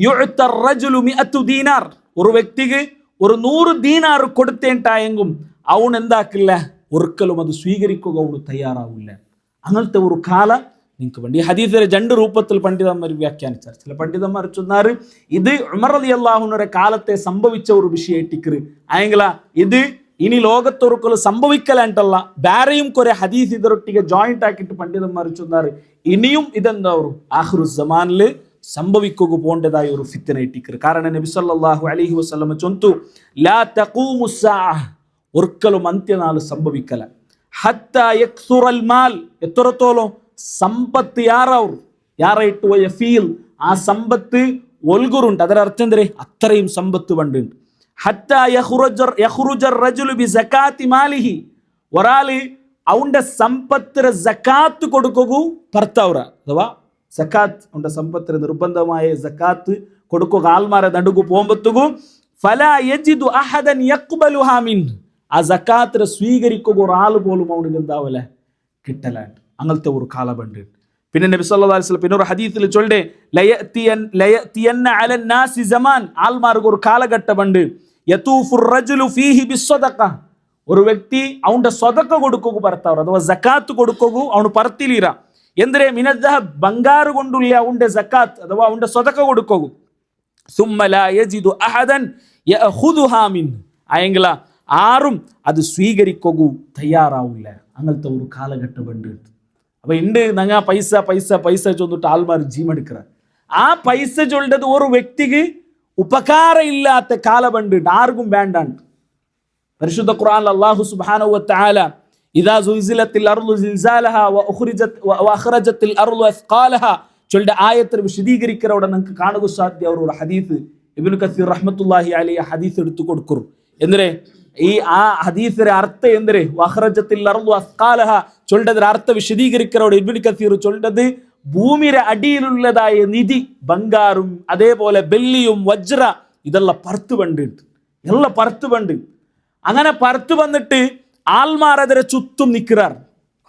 യുഅത റജുലു 100 ദീനാർ ഒരു വ്യക്തിക്ക് ഒരു 100 ദീനാർ കൊടുത്തേണ്ടായെങ്കും അവൻ എന്താക്കില്ല ഒരിക്കലും അത് സ്വീകരിക്കുക അവന് തയ്യാറാവില്ല. അങ്ങനത്തെ ഒരു കാല നിങ്ങൾക്ക് വേണ്ടി ഹദീസിലെ രണ്ട് രൂപത്തിൽ പണ്ഡിതന്മാർ വ്യാഖ്യാനിച്ചാർ. ചില പണ്ഡിതന്മാർ ചൊന്നാറ് ഇത് ഉമർ റളിയല്ലാഹു അൻഹുവിന്റെ കാലത്തെ സംഭവിച്ച ഒരു വിഷയമായിട്ടിക്കർ ആയെങ്കില ഇത് ഇനി ലോകത്തൊരുക്കലും സംഭവിക്കലായിട്ടല്ല വേറെയും കുറെ ഹദീസ് ഇതൊട്ടിಗೆ ജോയിന്റ് ആക്കിയിട്ട് പണ്ഡിതന്മാർ ചൊന്നാറ് ഇനിയും ഇതെന്താ ഒരു ആഖിറു സമാനില് സംഭവിക്കുക പോണ്ടതായ ഒരു ഫിത്തനായിട്ടിക്കർ. കാരണം നബി സല്ലല്ലാഹു അലൈഹി വസല്ലം ചൊന്തു ലാ തഖൂമു സ്സാഅ ഒരിക്കലും അന്ത്യനാൾ സംഭവിക്കല ഹത്താ യക്സുറൽ മാൽ എത്രത്തോളം സമ്പത്ത് യാറായിട്ട് ഫീൽ ആ സമ്പത്ത് ഒൽഗുറുണ്ട് ಅದರ ಅರ್ಥ ಅಂದ್ರೆ അത്രയും സമ്പത്ത് ഉണ്ട്. ഹത്താ യഖ്റുജർ റജുലു ബി സകാത്തി മാലിഹി ഒരാള് അവന്റെ സമ്പത്തിന് സകാത്ത് കൊടുക്കുകൂ ഭർത്താവറ അഥവാ സകാത്ത് അവന്റെ സമ്പത്തിന് നിർബന്ധമായ സകാത്ത് കൊടുക്കുക ആൽമാരെ നടുകു പോകുമ്പത്തുകൂ ഫലാ യജിദു അഹദൻ യഖ്ബലുഹാ മിൻ ആ സകാത്ത് സ്വീകരിക്കുക ഒരാൾ പോലും അവനിക്ക് എന്താവല കിട്ടലാണ്ട് അങ്ങനത്തെ ഒരു കാലമുണ്ട്. പിന്നെ നബി സല്ലല്ലാഹു അലൈഹി വസല്ലം പിന്നെ ഒരു ഹദീസിൽ ചൊല്ലേ ലയഅതിയന്ന അലൻ നാസി സമാൻ ആൽമാർക്ക് ഒരു കാലഘട്ടമുണ്ട് യതൂഫുർ റജുലു ഫീഹി ബിസ്സദഖ ഒരു വ്യക്തി അവന്റെ സ്വതക്ക കൊടുക്കുക ഭർത്താവ് അഥവാ സകാത്ത് കൊടുക്കുക അവന് പറത്തിലീര ಎಂದರೆ ಮಿನದ್ದಹಬ್ ಬಂಗಾರು ಕೊಂಡುಳ್ಳಿ ಅವന്റെ ಸಕಾತ್ ಅಥವಾ ಅವന്റെ ಸ್ವದಕ കൊടുക്കുക സുമ്മ ലാ യജിദു അഹദൻ യഅഖുദുഹാ മിൻ ആയെങ്കില ആരും അത് സ്വീകരിക്കുക തയ്യാറാവില്ല. അങ്ങനത്തെ ഒരു കാലഘട്ടമുണ്ട്. അപ്പൊ ഉണ്ട് നങ്ങ പൈസ പൈസ പൈസ ചൊന്നിട്ട് ആൾമാർ ജീമെടുക്കുക ആ പൈസ ചൊല്ലത് ഒരു വ്യക്തിക്ക് ഉപകാര ഇല്ലാത്ത കാലമുണ്ട് ആർക്കും വേണ്ടാണ്ട്. പരിശുദ്ധ ഖുർആനിൽ അല്ലാഹു സുബ്ഹാനഹു വ തആല ഇദാ സുൽസിലത്തിൽ അർളു സിൽസാലഹാ വഅഖ്റജത്തിൽ അർളു അസ്ഖാലഹാ ചൊല്ലുന്ന ആയത്ത് വിശദീകരിക്കുന്നവിടെ നിങ്ങൾക്ക് കാണുക സാധ്യ ഒരു ഹദീസ് ഇബ്നു കസീർ റഹ്മത്തുള്ളാഹി അലൈഹി ഹദീസ് എടുത്തു കൊടുക്കും. എന്തിനെ ഈ ആ ഹദീസിന്റെ അർത്ഥം എന്തിനെ വഅഖ്റജത്തിൽ അർളു അസ്ഖാലഹാ ചൊല്ലുന്നതിന്റെ അർത്ഥം വിശദീകരിക്കുന്നവിടെ ഇബ്നു കസീർ ചൊല്ലുന്നത് ഭൂമിയുടെ അടിയിലുള്ളതായ നിധി ബംഗാറും അതേപോലെ വെള്ളിയും വജ്ര ഇതെല്ലാം പറത്തു വണ്ട് എല്ലാം പറത്തു വണ്ട് അങ്ങനെ പറത്തു വന്നിട്ട് ആൾമാർ അതിരെ ചുറ്റും നിൽക്കാർ.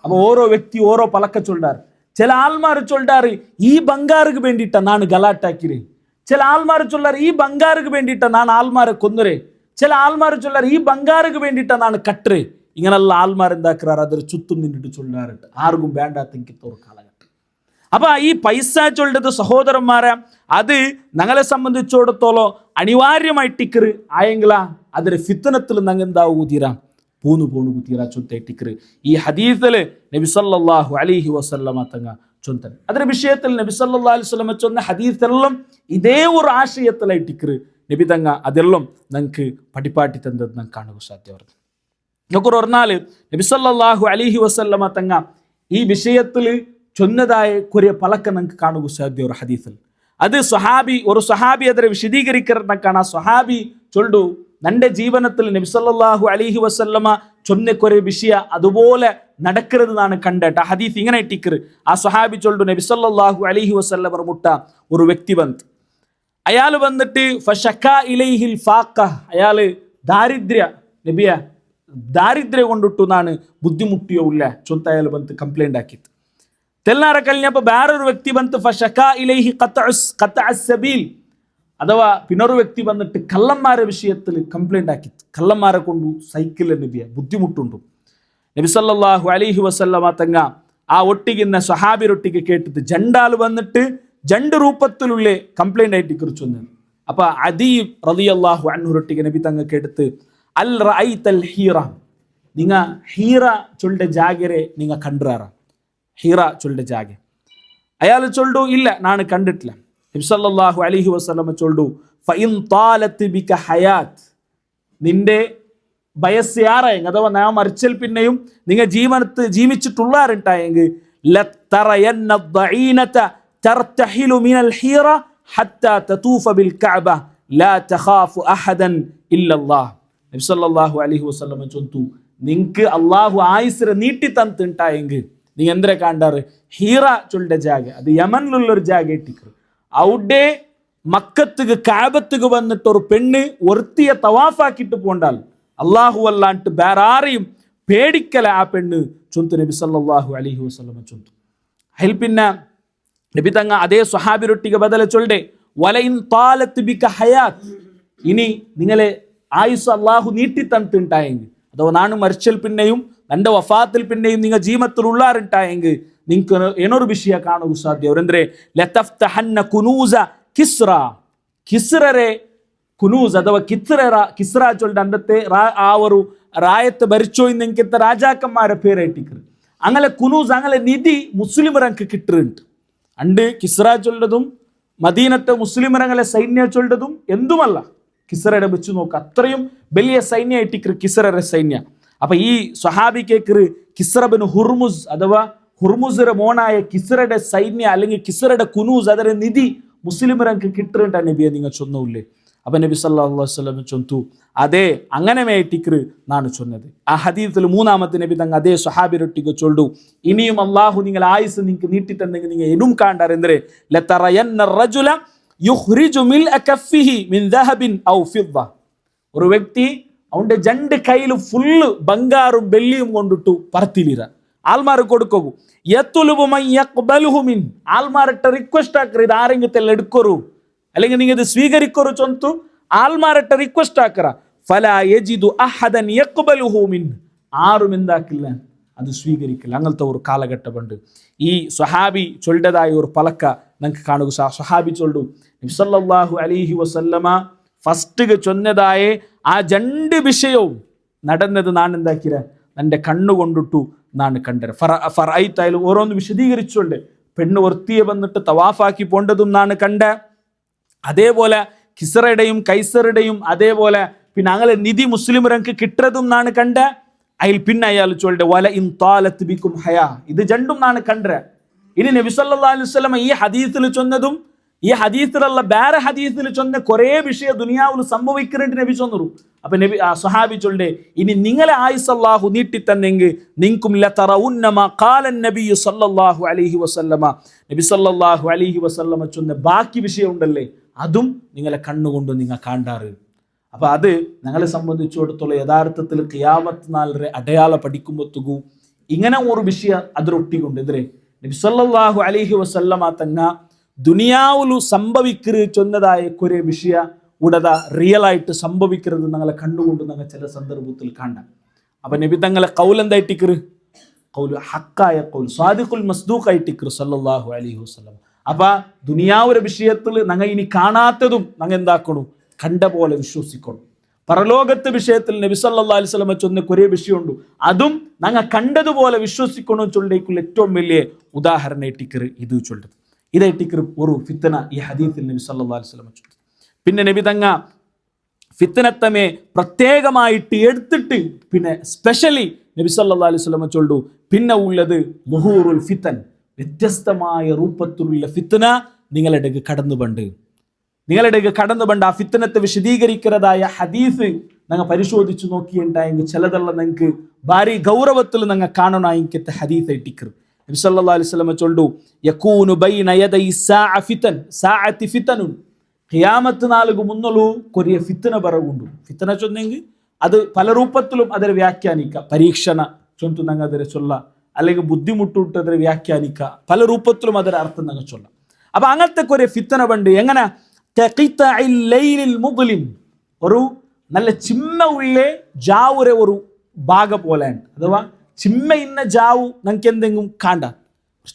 അപ്പൊ ഓരോ വ്യക്തി ഓരോ പലക്ക ചൊല്ലാർ. ചില ആൾമാർ ചൊല്ലാറ് ഈ ബംഗാറുക്ക് വേണ്ടിയിട്ടാ നാണ് ഗലാട്ടാക്കിരേ. ചില ആൾമാർ ചൊല്ലാറ് ഈ ബംഗാറുക്ക് വേണ്ടിയിട്ടാ നാണ് ആൾമാരെ കൊന്നുരേ. ചില ആൾമാർ ചൊല്ലാറ് ഈ ബംഗാറുക്ക് വേണ്ടിയിട്ടാ നാണ് കട്ടറേ. ഇങ്ങനെയുള്ള ആൾമാർ എന്താക്കാർ അതിരെ ചുറ്റും നിന്നിട്ട് ചൊല്ലാറുണ്ട്. ആർക്കും വേണ്ടാത്തെങ്കിത്തോർ കാലഘട്ടം. അപ്പൊ ഈ പൈസ ചൊല്ലത് സഹോദരന്മാരെ അത് ഞങ്ങളെ സംബന്ധിച്ചിടത്തോളം അനിവാര്യമായിട്ടിക്കറ് ആയെങ്കില അതിരെ ഫിത്തനത്തിൽ ഞങ്ങൾ എന്താവൂതീരാ പൂന്നു കുത്തീരാ ചൊത്തേട്ടിക്കറ്. ഈ ഹദീസില് നബി സല്ലല്ലാഹു അലൈഹി വസല്ലമ തങ്ങ ചൊന്തൻ അതിന്റെ വിഷയത്തിൽ നബി സല്ലല്ലാഹു അലൈഹി വസല്ലമ ചൊന്ന ഹദീസെല്ലാം ഇതേ ഒരു ആശയത്തിലായിട്ടിക്കറ് നബി തങ്ങ അതെല്ലാം ഞങ്ങൾക്ക് പടിപ്പാട്ടി തന്നത് ഞങ്ങൾക്ക് കാണുക സാധ്യമാണ്. നമുക്ക് പറഞ്ഞാല് നബി സല്ലല്ലാഹു അലൈഹി വസല്ലമ തങ്ങ ഈ വിഷയത്തിൽ ചൊന്നതായ കുറെ പലക്ക ഞങ്ങൾക്ക് കാണുക സാധ്യ ഒരു ഹദീസിൽ അത് ഒരു സ്വഹാബി അതിനെ വിശദീകരിക്കുന്ന സ്വഹാബി ചൊല്ലു നന്റെ ജീവനത്തിൽ നബി സല്ലല്ലാഹു അലൈഹി വസല്ലമ ചൊന്ന കുറെ വിഷയ അതുപോലെ നടക്കരുതെന്നാണ് കണ്ടിട്ട് ഹദീസ് ഇങ്ങനെ ഇട്ടിക്കറ്. ആ സ്വഹാബി ചൊല്ലു നബി സല്ലല്ലാഹു അലൈഹി വസല്ലമ മുട്ട ഒരു വ്യക്തി വന്ന് അയാൾ വന്നിട്ട് ഫശക്കാ ഇലൈഹിൽ ഫാഖ അയാള് ദാരിദ്ര്യം കൊണ്ടിട്ടു എന്നാണ് ബുദ്ധിമുട്ടിയോ ഇല്ല ചൊന്ത അയാൾ വന്ന് കംപ്ലൈന്റ് ആക്കിയത്. തെല്ലാറ കഴിഞ്ഞപ്പോൾ വേറൊരു വ്യക്തി വന്ന് ഫശക്കാ ഇലൈഹി ഖത്അ സബീൽ അഥവാ പിന്നൊരു വ്യക്തി വന്നിട്ട് കള്ളന്മാരെ വിഷയത്തിൽ കംപ്ലൈന്റ് ആക്കി കള്ളന്മാരെ കൊണ്ടു സൈക്കിളിൽ നബിയ ബുദ്ധിമുട്ടുണ്ടു. നബി സല്ലല്ലാഹു അലൈഹി വസല്ലമ തങ്ങ ആ ഒട്ടിക്കുന്ന സ്വഹാബിരൊട്ടിക്ക് കേട്ടിട്ട് ജണ്ടാൽ വന്നിട്ട് ജണ്ട് രൂപത്തിലുള്ള കംപ്ലൈന്റ് ആയിട്ട് കുറിച്ച് വന്നു. അപ്പൊ അദീ റളിയല്ലാഹു അൻഹു റൊട്ടിക്ക് നബി തങ്ങ കേട്ടിട്ട് അൽ റഅയ്തൽ ഹീറ, നിങ്ങ ഹീറ ചൊല്ലുടെ ജാഗരെ നിങ്ങ കണ്ടാറ? ഹീറ ചൊല്ലുടെ ജാഗ അയാൾ ചൊല്ലു ഇല്ല, ನಾನು കണ്ടിട്ടില്ല. നബി സല്ലല്ലാഹു അലൈഹി വസല്ലമ ചൊല്ലു ഫഇൻ താലത് ബിക ഹയാത്ത്, നിന്റെ വയസ്സ് യാറായെങ്കിൽ അഥവാ നാം മരിച്ചൽ പിന്നെയും നിങ്ങൾ ജീവിച്ചിട്ടുള്ളാറുണ്ടായെങ്കിൽ ലതറയന്ന ദഈനത തർതഹിലു മിനൽ ഹീറ ഹത്താ തതൂഫ ബിൽ കഅബ ലാ തഖാഫു അഹദൻ ഇല്ലല്ലാഹ്. നബി സല്ലല്ലാഹു അലൈഹി വസല്ലമ ചൊല്ലുന്നു, നിങ്ങൾക്ക് അല്ലാഹു ആയുസ്സിനെ നീട്ടി തന്നിട്ടുണ്ടായെങ്കിൽ നിങ്ങൾ എന്തര കണ്ടാറ്? ഹീറ ചൊല്ലുടെ ജാഗ, അത് യമനിലുള്ളൊരു ജാഗ ഇട്ടിക്കറ്. അവിടെ മക്കത്തുക്ക് കാബത്തുക്ക് വന്നിട്ട് ഒരു പെണ്ണ് ഒരുത്തിയെ തവാഫാക്കിട്ട് പോണ്ടാൽ അള്ളാഹു അല്ലാണ്ട് വേറെ ആരെയും പേടിക്കല ആ പെണ്ണ് ചൊന്തു നബി സല്ലല്ലാഹു അലൈഹി വസല്ലമ ചൊന്തു. അതിൽ പിന്നെ നബി തങ്ങ അതേ സ്വഹാബിരൊട്ടിക്ക് ബദല ചൊല്ലെ വലയിൻ താലത്ത് ബിക ഹയാത്ത്, ഇനി നിങ്ങളെ ആയുസ് അള്ളാഹു നീട്ടി തന്നിട്ടുണ്ടായെങ്കിൽ അഥവാ നാണ് മരിച്ചൽ പിന്നെയും എൻ്റെ വഫാത്തിൽ പിന്നെയും നിങ്ങൾ ജീവത്തിലുള്ളാറുണ്ടായെങ്കിൽ നിങ്ങൾക്ക് ಏನೊರು ವಿಷಯ ಕಾಣುವ ಸಾಧ್ಯ. ಅವರಂದ್ರೆ ಲತಫ್ತಹನ್ನ ಕುನೂಜ കിസ്ര, കിസ്രരെ കുനൂസ് അഥവാ കിസ്ര ചൊല്ലിട്ട് അന്നത്തെ ആ ഒരു റായത്ത് ഭരിച്ചോ ഇന്നെങ്കിലത്തെ രാജാക്കന്മാരെ പേരായിട്ടിക്കറ്. അങ്ങനെ കുനൂസ് അങ്ങനെ നിധി മുസ്ലിമരങ്ങൾക്ക് കിട്ടുന്നുണ്ട്. അണ്ട് കിസ്ര ചൊല്ലതും മദീനത്തെ മുസ്ലിമരങ്ങളെ സൈന്യ ചൊല്ലതും എന്തുമല്ല കിസ്രയുടെ വെച്ച് നോക്കുക, അത്രയും വലിയ സൈന്യ ഇട്ടിക്കറ് കിസ്രയുടെ സൈന്യ. അപ്പൊ ഈ സ്വഹാബിക്കേക്കറ് കിസ്രബിന് ഹുർമുസ് അഥവാ ഹുർമുസിന്റെ മോനായ കിസ്രയുടെ സൈന്യ അല്ലെങ്കിൽ കിസ്രയുടെ കുനൂസ് ಅದರ നിധി മുസ്ലിമരങ്ങൾക്ക് കിട്ടുന്നുണ്ട് നബിയെ നിങ്ങൾ ചൊന്നില്ലേ? അപ്പൊ നബി സല്ലല്ലാഹു അലൈഹി വസല്ലം ചൊന്തു അതെ അങ്ങനെ മേട്ടിക്കറ് നാണ് ചൊന്നത്. ആ ഹദീസിൽ മൂന്നാമത്തെ നബി തങ്ങ അതേ സ്വഹാബിരൊട്ടിക്ക് ചൊല്ലു, ഇനിയും അള്ളാഹു നിങ്ങൾ ആയുസ് നിങ്ങൾക്ക് നീട്ടി തന്നെങ്കിൽ നിങ്ങൾ എന്നും കാണാറ് എന്തൊരു ലതറയന്ന റജുല യുഖ്രിജു മിൽഅ കഫിഹി മിൻ ദഹബിൻ ഔ ഫിദ്ദ, ഒരു വ്യക്തി അവന്റെ രണ്ട് കയ്യിൽ ഫുള്ള് ബംഗാറും വെള്ളിയും കൊണ്ടിട്ടു പറത്തിലിര ആൾമാർ കൊടുക്കൂ. ആൾമാരട്ടെ റിക്വസ്റ്റ് ആക്കറ്, ഇത് ആരെങ്കിലും എടുക്കൊരു അല്ലെങ്കിൽ നിങ്ങൾ ഇത് സ്വീകരിക്കൊരു ചൊന്തു ആൾമാരട്ടെ റിക്വസ്റ്റ് ആക്കറ. ഫലാ യജിദു അഹദൻ യഖ്ബലുഹു മിൻ, ആരും എന്താക്കില്ല അത് സ്വീകരിക്കില്ല. അങ്ങനത്തെ ഒരു കാലഘട്ടമുണ്ട്. ഈ സ്വഹാബി ചൊല്ലതായ ഒരു പലക്ക നമുക്ക് കാണുക. സ്വഹാബി ചൊല്ലു നബി സല്ലല്ലാഹു അലൈഹി വസല്ലമ ഫസ്റ്റ് ചൊന്നതായ ആ രണ്ട് വിഷയവും നടന്നത് നാൻ എന്താക്കിര എൻ്റെ കണ്ണുകൊണ്ടിട്ടു നാണ് കണ്ടത്. ഫറഅയ്തായാലും ഓരോന്ന് വിശദീകരിച്ചുകൊണ്ട് പെണ്ണ് വർത്തിയെ വന്നിട്ട് തവാഫാക്കി പോണ്ടതും നാണ് കണ്ട. അതേപോലെ കിസ്റയുടെയും കൈസറുടെയും അതേപോലെ പിന്നെ അങ്ങനെ നിധി മുസ്ലിമരങ്ങൾക്ക് കിട്ടുന്നതും നാണ് കണ്ട. അതിൽ പിന്നെ അയാൾ ചൊല്ലെ വല ഇൻ താലത്ത് ബിക്കും ഹയാ, ഇത് രണ്ടും നാണ് കണ്ട. ഇനി നബി സല്ലല്ലാഹു അലൈഹി വസല്ലം ഈ ഹദീസിൽ ചൊന്നതും ഈ ഹദീസിലുള്ള വേറെ ഹദീസിൽ ചൊന്ന കുറേ വിഷയ ദുനിയാവിൽ സംഭവിക്കുന്നുണ്ട് നബി ചൊന്നു. അപ്പൊ നബി സ്വഹാബി ചൊല്ലെ ഇനി നിങ്ങളെ ആയുസ് അല്ലാഹു നീട്ടി തന്നെങ്കിൽ നിങ്ങൾക്കും ലതറഉന്ന മാ ഖാല നബി സല്ലല്ലാഹു അലൈഹി വസല്ലമ, നബി സല്ലല്ലാഹു അലൈഹി വസല്ലമ ചൊന്ന ബാക്കി വിഷയം ഉണ്ടല്ലേ അതും നിങ്ങളെ കണ്ണുകൊണ്ട് നിങ്ങൾ കാണാറ്. അപ്പൊ അത് ഞങ്ങളെ സംബന്ധിച്ചിടത്തോളം യഥാർത്ഥത്തിൽ ഖിയാമത്ത് നാളിലെ അടയാള പഠിക്കുമ്പോഴത്തേക്കു ഇങ്ങനെ ഒരു വിഷയം അതിരൊട്ടിക്കൊണ്ട് എതിരെ നബി സല്ലല്ലാഹു അലൈഹി വസല്ലമ തങ്ങ ദുനിയാവിലു സംഭവിക്കറ് ചൊന്നതായ കുറേ വിഷയ ഉടത റിയൽ ആയിട്ട് സംഭവിക്കുന്നത് ഞങ്ങളെ കണ്ടുകൊണ്ട് ഞങ്ങൾ ചില സന്ദർഭത്തിൽ കാണാം. അപ്പൊ നബി തങ്ങളെ കൗൽ എന്തായിട്ടിക്കറ്? കൗൽ ഹക്കായ കൗൽ സ്വാദിഖുൽ മസ്ദൂഖായിട്ടിക്കറ് സല്ലല്ലാഹു അലൈഹി വസല്ലം. അപ്പൊ ദുനിയാവുടെ വിഷയത്തിൽ ഞങ്ങൾ ഇനി കാണാത്തതും ഞങ്ങൾ എന്താക്കണം? കണ്ട പോലെ വിശ്വസിക്കണം. പരലോകത്തെ വിഷയത്തിൽ നബി സല്ലല്ലാഹു അലൈഹി വസല്ലം ചൊന്ന കുറേ വിഷയമുണ്ട്, അതും ഞങ്ങൾ കണ്ടതുപോലെ വിശ്വസിക്കണം ചൊല്ലേക്കുള്ള ഏറ്റവും വലിയ ഉദാഹരണം ഇട്ടിക്കറ് ഇത് ചൊല്ലത്. ഇതായിട്ടിക്കറ് ഒരു ഫിത്തന ഈ ഹദീസിൽ നബി സല്ലല്ലാഹു അലൈഹി വസല്ലം ചൊല്ലത്. പിന്നെ നബി തങ്ങ ഫിത്തനത്തമേ പ്രത്യേകമായിട്ട് എടുത്തിട്ട് പിന്നെ സ്പെഷ്യലി നബി സല്ലല്ലാഹു അലൈഹി വസല്ലം ചൊല്ലു പിന്നെ ഉള്ളത് മുഹൂറുൽ ഫിത്തൻ, വ്യത്യസ്തമായ രൂപത്തിലുള്ള ഫിത്തന നിങ്ങളുടെ കടന്നുപണ്ട് ആ ഫിത്തനത്തെ വിശദീകരിക്കുന്നതായ ഹദീസ് ഞങ്ങൾ പരിശോധിച്ച് നോക്കിയിട്ടുണ്ടായെങ്കിൽ ചിലതെല്ലാം നിങ്ങൾക്ക് ഭാരി ഗൗരവത്തിൽ ഞങ്ങൾ കാണണമെങ്കിൽ ഹദീസ് ഇട്ടിക്കറ്. നബി സല്ലല്ലാഹു അലൈഹി വസല്ലം ചൊല്ലു യകൂനു ബൈന യദൈ സാഅത്തി ഫിതനുൻ, ഖിയാമത്ത് നാളുകു മുന്നലു കൊറിയ ഫിത്തന ബറവുണ്ട്. ഫിത്തന ചൊന്നെങ്കിൽ അത് പല രൂപത്തിലും അതിനെ വ്യാഖ്യാനിക്കുക. പരീക്ഷണ ചൊന്തു ഞങ്ങൾ അതിനെ ചൊല്ല, അല്ലെങ്കിൽ ബുദ്ധിമുട്ടിട്ട് അതിനെ വ്യാഖ്യാനിക്കുക. പല രൂപത്തിലും അതിന്റെ അർത്ഥം ഞങ്ങൾ ചൊല്ല. അപ്പൊ അങ്ങനത്തെ കൊറിയ ഫിത്തന പണ്ട് എങ്ങനെ ഒരു നല്ല ചിമ്മ ഉള്ളേ ജാവുരെ ഒരു ഭാഗ പോലെ അഥവാ ചിമ്മ ഇന്ന ജാവു നമുക്ക് എന്തെങ്കിലും കാണ്ട,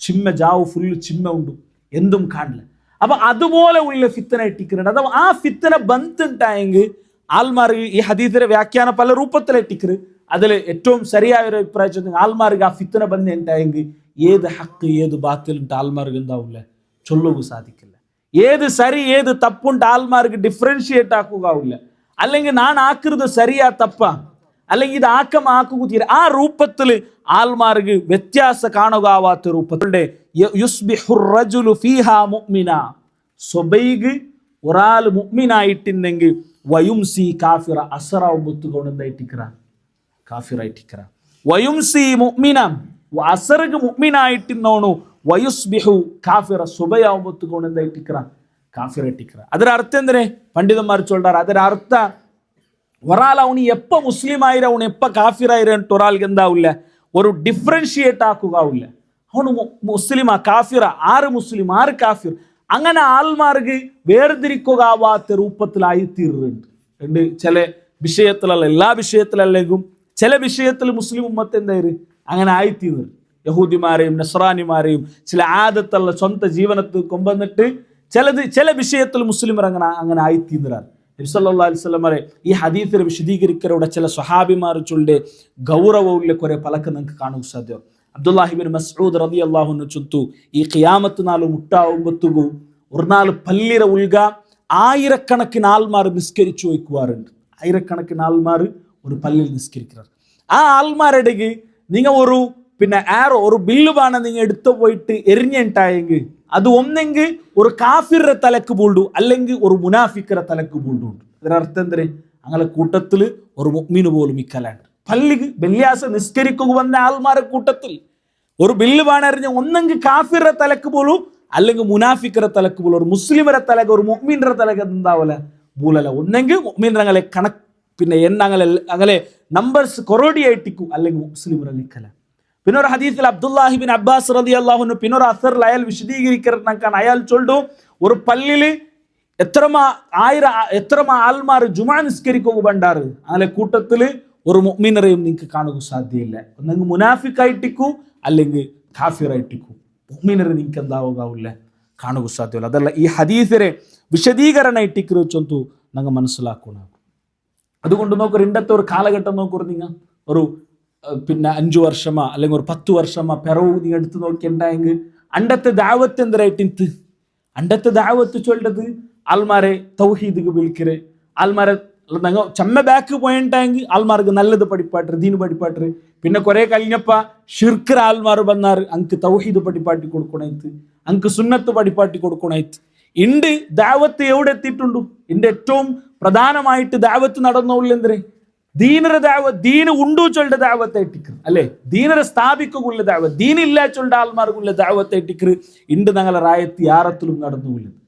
ചിമ്മ ജാവു ഫുള്ള് ചിമ്മ ഉണ്ട്, എന്തും കാണില്ല. അപ്പൊ അതുപോലെ ഉള്ള ഫിത്തന ഇട്ടിക്കുന്നുണ്ട്. അഥവാ ആ ഫിത്തന ബന്തുണ്ടായെങ്കിൽ ആൽമാർക്ക് ഈ ഹദീസിന്റെ വ്യാഖ്യാനം പല രൂപത്തിലെത്തിക്കറ്. അതിൽ ഏറ്റവും ശരിയായ ഒരു അഭിപ്രായം ആൽമാർക്ക് ആ ഫിത്തന ബന്ധം ഉണ്ടായെങ്കിൽ ഏത് ഹക്ക് ഏത് ബാത്തിലുണ്ട് ആൽമാർക്ക് എന്താവില്ല ചൊല്ലുക സാധിക്കില്ല. ഏത് സരി ഏത് തപ്പുണ്ട് ആൽമാർക്ക് ഡിഫറൻഷിയേറ്റ് ആക്കുകയില്ല. അല്ലെങ്കിൽ ഞാൻ ആക്കുന്നത് സരിയാ തപ്പാ, അല്ലെങ്കിൽ ഇത് ആക്കുക തീരെ ആ രൂപത്തിൽ ആൽമാർക്ക് വ്യത്യാസ കാണുകാവാത്ത രൂപത്തിലുണ്ട്. ഒരാൾ മുഅ്മിനായിട്ടുണ്ടെങ്കിൽ വയുംസി കാഫിറ അസറാവുമ്പത്തുകൊണ്ട് എന്തായിട്ടിക്കറ കാഫിറായിട്ടിക്കറ. വയുംസി മുഅ്മിന അസർക്ക് മുഅ്മിനായിട്ടിന്നോണു വയുസ്ബിഹു കാഫിറ സുബയാവുമ്പത്തുകൊണ്ട് എന്തായിട്ടിക്കറ കാഫിറായിട്ടിക്കറ. ಅದರ ಅರ್ಥ ಎಂದರೆ ಪಂಡಿತന്മാർ சொல்றார், ಅದರ ಅರ್ಥ ഒരാൾ അവന് എപ്പോൾ മുസ്ലിം ആയിരം അവന് എപ്പോൾ കാഫിറായിരട്ട് ഒരാൾക്ക് എന്താവില്ല ഒരു ഡിഫറൻഷിയേറ്റ് ആക്കുകയില്ല. അവന് മുസ്ലിമാ കാഫിറ, ആറ് മുസ്ലിം ആറ് കാഫിർ, അങ്ങനെ ആൾമാർക്ക് വേർതിരിക്കുകയാവാത്ത രൂപത്തിലായിത്തീരുന്നുണ്ട്. ചില വിഷയത്തിലല്ല, എല്ലാ വിഷയത്തിലല്ലെങ്കിലും ചില വിഷയത്തിൽ മുസ്ലിം ഉമ്മത്ത് എന്തായാലും അങ്ങനെ ആയിത്തീർന്നു. യഹൂദിമാരെയും നസ്രാനിമാരെയും ചില ആദത്തുള്ള സ്വന്തം ജീവനത്തിൽ കൊണ്ടുവന്നിട്ട് ചില വിഷയത്തിൽ മുസ്ലിമർ അങ്ങനെ ആയിത്തീർന്നതാണ്. നബി സല്ലല്ലാഹു അലൈഹി വസല്ലം ഈ ഹദീസിനെ വിശദീകരിക്കലോടെ ചില സ്വഹാബിമാർ ചൊല്ലെ ഗൗരവമുള്ള കുറെ പലക്ക് നിങ്ങൾക്ക് കാണുക സാധ്യം. അബ്ദുല്ലാഹിബിൻ മസ്ഊദ് റളിയല്ലാഹു അൻഹു ചൊല്ലുന്നു, ഈ ഖിയാമത്ത് നാൾ മുട്ടാവുമ്പത്തുകു ഒരു നാൾ പള്ളിയുടെ ഉൽഗ ആയിരക്കണക്കിന് ആൾമാർ നിസ്കരിച്ചു വയ്ക്കുവാറുണ്ട്. ആയിരക്കണക്കിന് ആൾമാർ ഒരു പള്ളിയിൽ നിസ്കരിക്കാറ്. ആ ആൾമാരുടെ നിങ്ങൾ ഒരു ബില്ലുവാണ് നിങ്ങൾ എടുത്തു പോയിട്ട് എറിഞ്ഞിട്ടായെങ്കിൽ അത് ഒന്നെങ്കിൽ ഒരു കാഫിറുടെ തലക്ക് ബോൾഡു, അല്ലെങ്കിൽ ഒരു മുനാഫിക്കറെ തലക്ക് ബോൾഡു ഉണ്ട്. അതിനർത്ഥം എന്തേ അങ്ങനെ കൂട്ടത്തിൽ ഒരു മുഅ്മിന് പോലും ഇക്കലാണ്ട്. പള്ളിക്ക് വെള്ളിയാഴ്ച നിസ്കരിക്കുക വന്ന ആൾമാരെ കൂട്ടത്തിൽ ഒരു ബില്ല് വേണറിഞ്ഞ ഒന്നെങ്കിൽ കാഫിറുടെ തലക്ക് പോലും അല്ലെങ്കിൽ മുനാഫിക്കറെ തലക്ക് പോലും, ഒരു മുസ്ലിമരെ തലക്ക് ഒരു മുഅ്മിന്റെ തലക്ക് എന്താവല ബൂലല്ല. ഒന്നെങ്കിൽ മുഅ്മിനെ അങ്ങനെ നമ്പേഴ്സ് കൊറോഡിയായിട്ടിക്കും, അല്ലെങ്കിൽ മുസ്ലിമരെ നിൽക്കല. പിന്നെ ഒരു ഹദീസിൽ അബ്ദുല്ലാഹിബിൻ അബ്ബാസ് റളിയല്ലാഹു അൻഹു പിന്നെ ഒരു അസറിൽ അയാൾ വിശദീകരിക്കാൻ അയാൾ ചൊല്ലു, ഒരു പള്ളിയിൽ എത്ര ആൾമാർ ജുമാ നിസ്കരിക്കുക വേണ്ടാറ്, അങ്ങനെ കൂട്ടത്തിൽ ഒരു മുഅ്മിനറെയും നിങ്ങൾക്ക് കാണുക സാധ്യമില്ല. ഒന്നെങ്കിൽ മുനാഫിക്കായിട്ടിക്കൂ അല്ലെങ്കിൽ കാഫിറായിട്ടിക്കൂ, മുഅ്മിനറെ നിങ്ങൾക്ക് എന്താവുകയില്ല കാണുക സാധ്യമല്ല. അതല്ല ഈ ഹദീസിനെ വിശദീകരണ ഇട്ടിക്കರು ചൊന്തു നിങ്ങൾ മനസ്സിലാക്കണം. അതുകൊണ്ട് നോക്കൂ, ഇന്നത്തെ ഒരു കാലഘട്ടം നോക്കൂ, നിങ്ങൾ ഒരു 5 വർഷമാ അല്ലെങ്കിൽ ഒരു 10 വർഷമാ പിറവ് നിങ്ങൾ എടുത്ത് നോക്കിയിട്ടുണ്ടെങ്കിൽ അണ്ടത്തെ ദാവത്ത് എന്തരായിട്ടിന്ത് അണ്ടത്തെ ദാവത്ത് ചൊല്ലത് ആൾമാരെ തൗഹീദിക്ക് വിളിക്കര്, ആൾമാരെ ഞങ്ങൾ ചമ്മ ബാക്ക് പോയിട്ടായെങ്കിൽ ആൾമാർക്ക് നല്ലത് പഠിപ്പാട്ടര്, ദീന് പഠിപ്പാട്ടര്. പിന്നെ കുറെ കഴിഞ്ഞപ്പ ഷിർക്കർ ആൾമാർ വന്നാറ്, അങ്ക് തൗഹീദ് പഠിപ്പാട്ടി കൊടുക്കണായിട്ട്, അങ്ക് സുന്നത്ത് പഠിപ്പാട്ടി കൊടുക്കണായിട്ട്. ഇണ്ട് ദാവത്ത് എവിടെ എത്തിയിട്ടുണ്ടു? ഇന്റെ ഏറ്റവും പ്രധാനമായിട്ട് ദാവത്ത് നടന്നുള്ളെന്തേ ദീനര ദാവത്ത്, ദീന് ഉണ്ടു ചൊല്ലുടെ ദാവത്ത് എട്ടിക്കർ അല്ലേ, ദീനരെ സ്ഥാപിക്കുള്ള ദാവത്ത്, ദീനില്ല ചൊല്ലുടെ ആൾമാർക്കുള്ള ദാവത്ത് എട്ടിക്കർ ഇണ്ട് ഞങ്ങളെ റായത്ത് യാറത്തിലും നടന്നുള്ളത്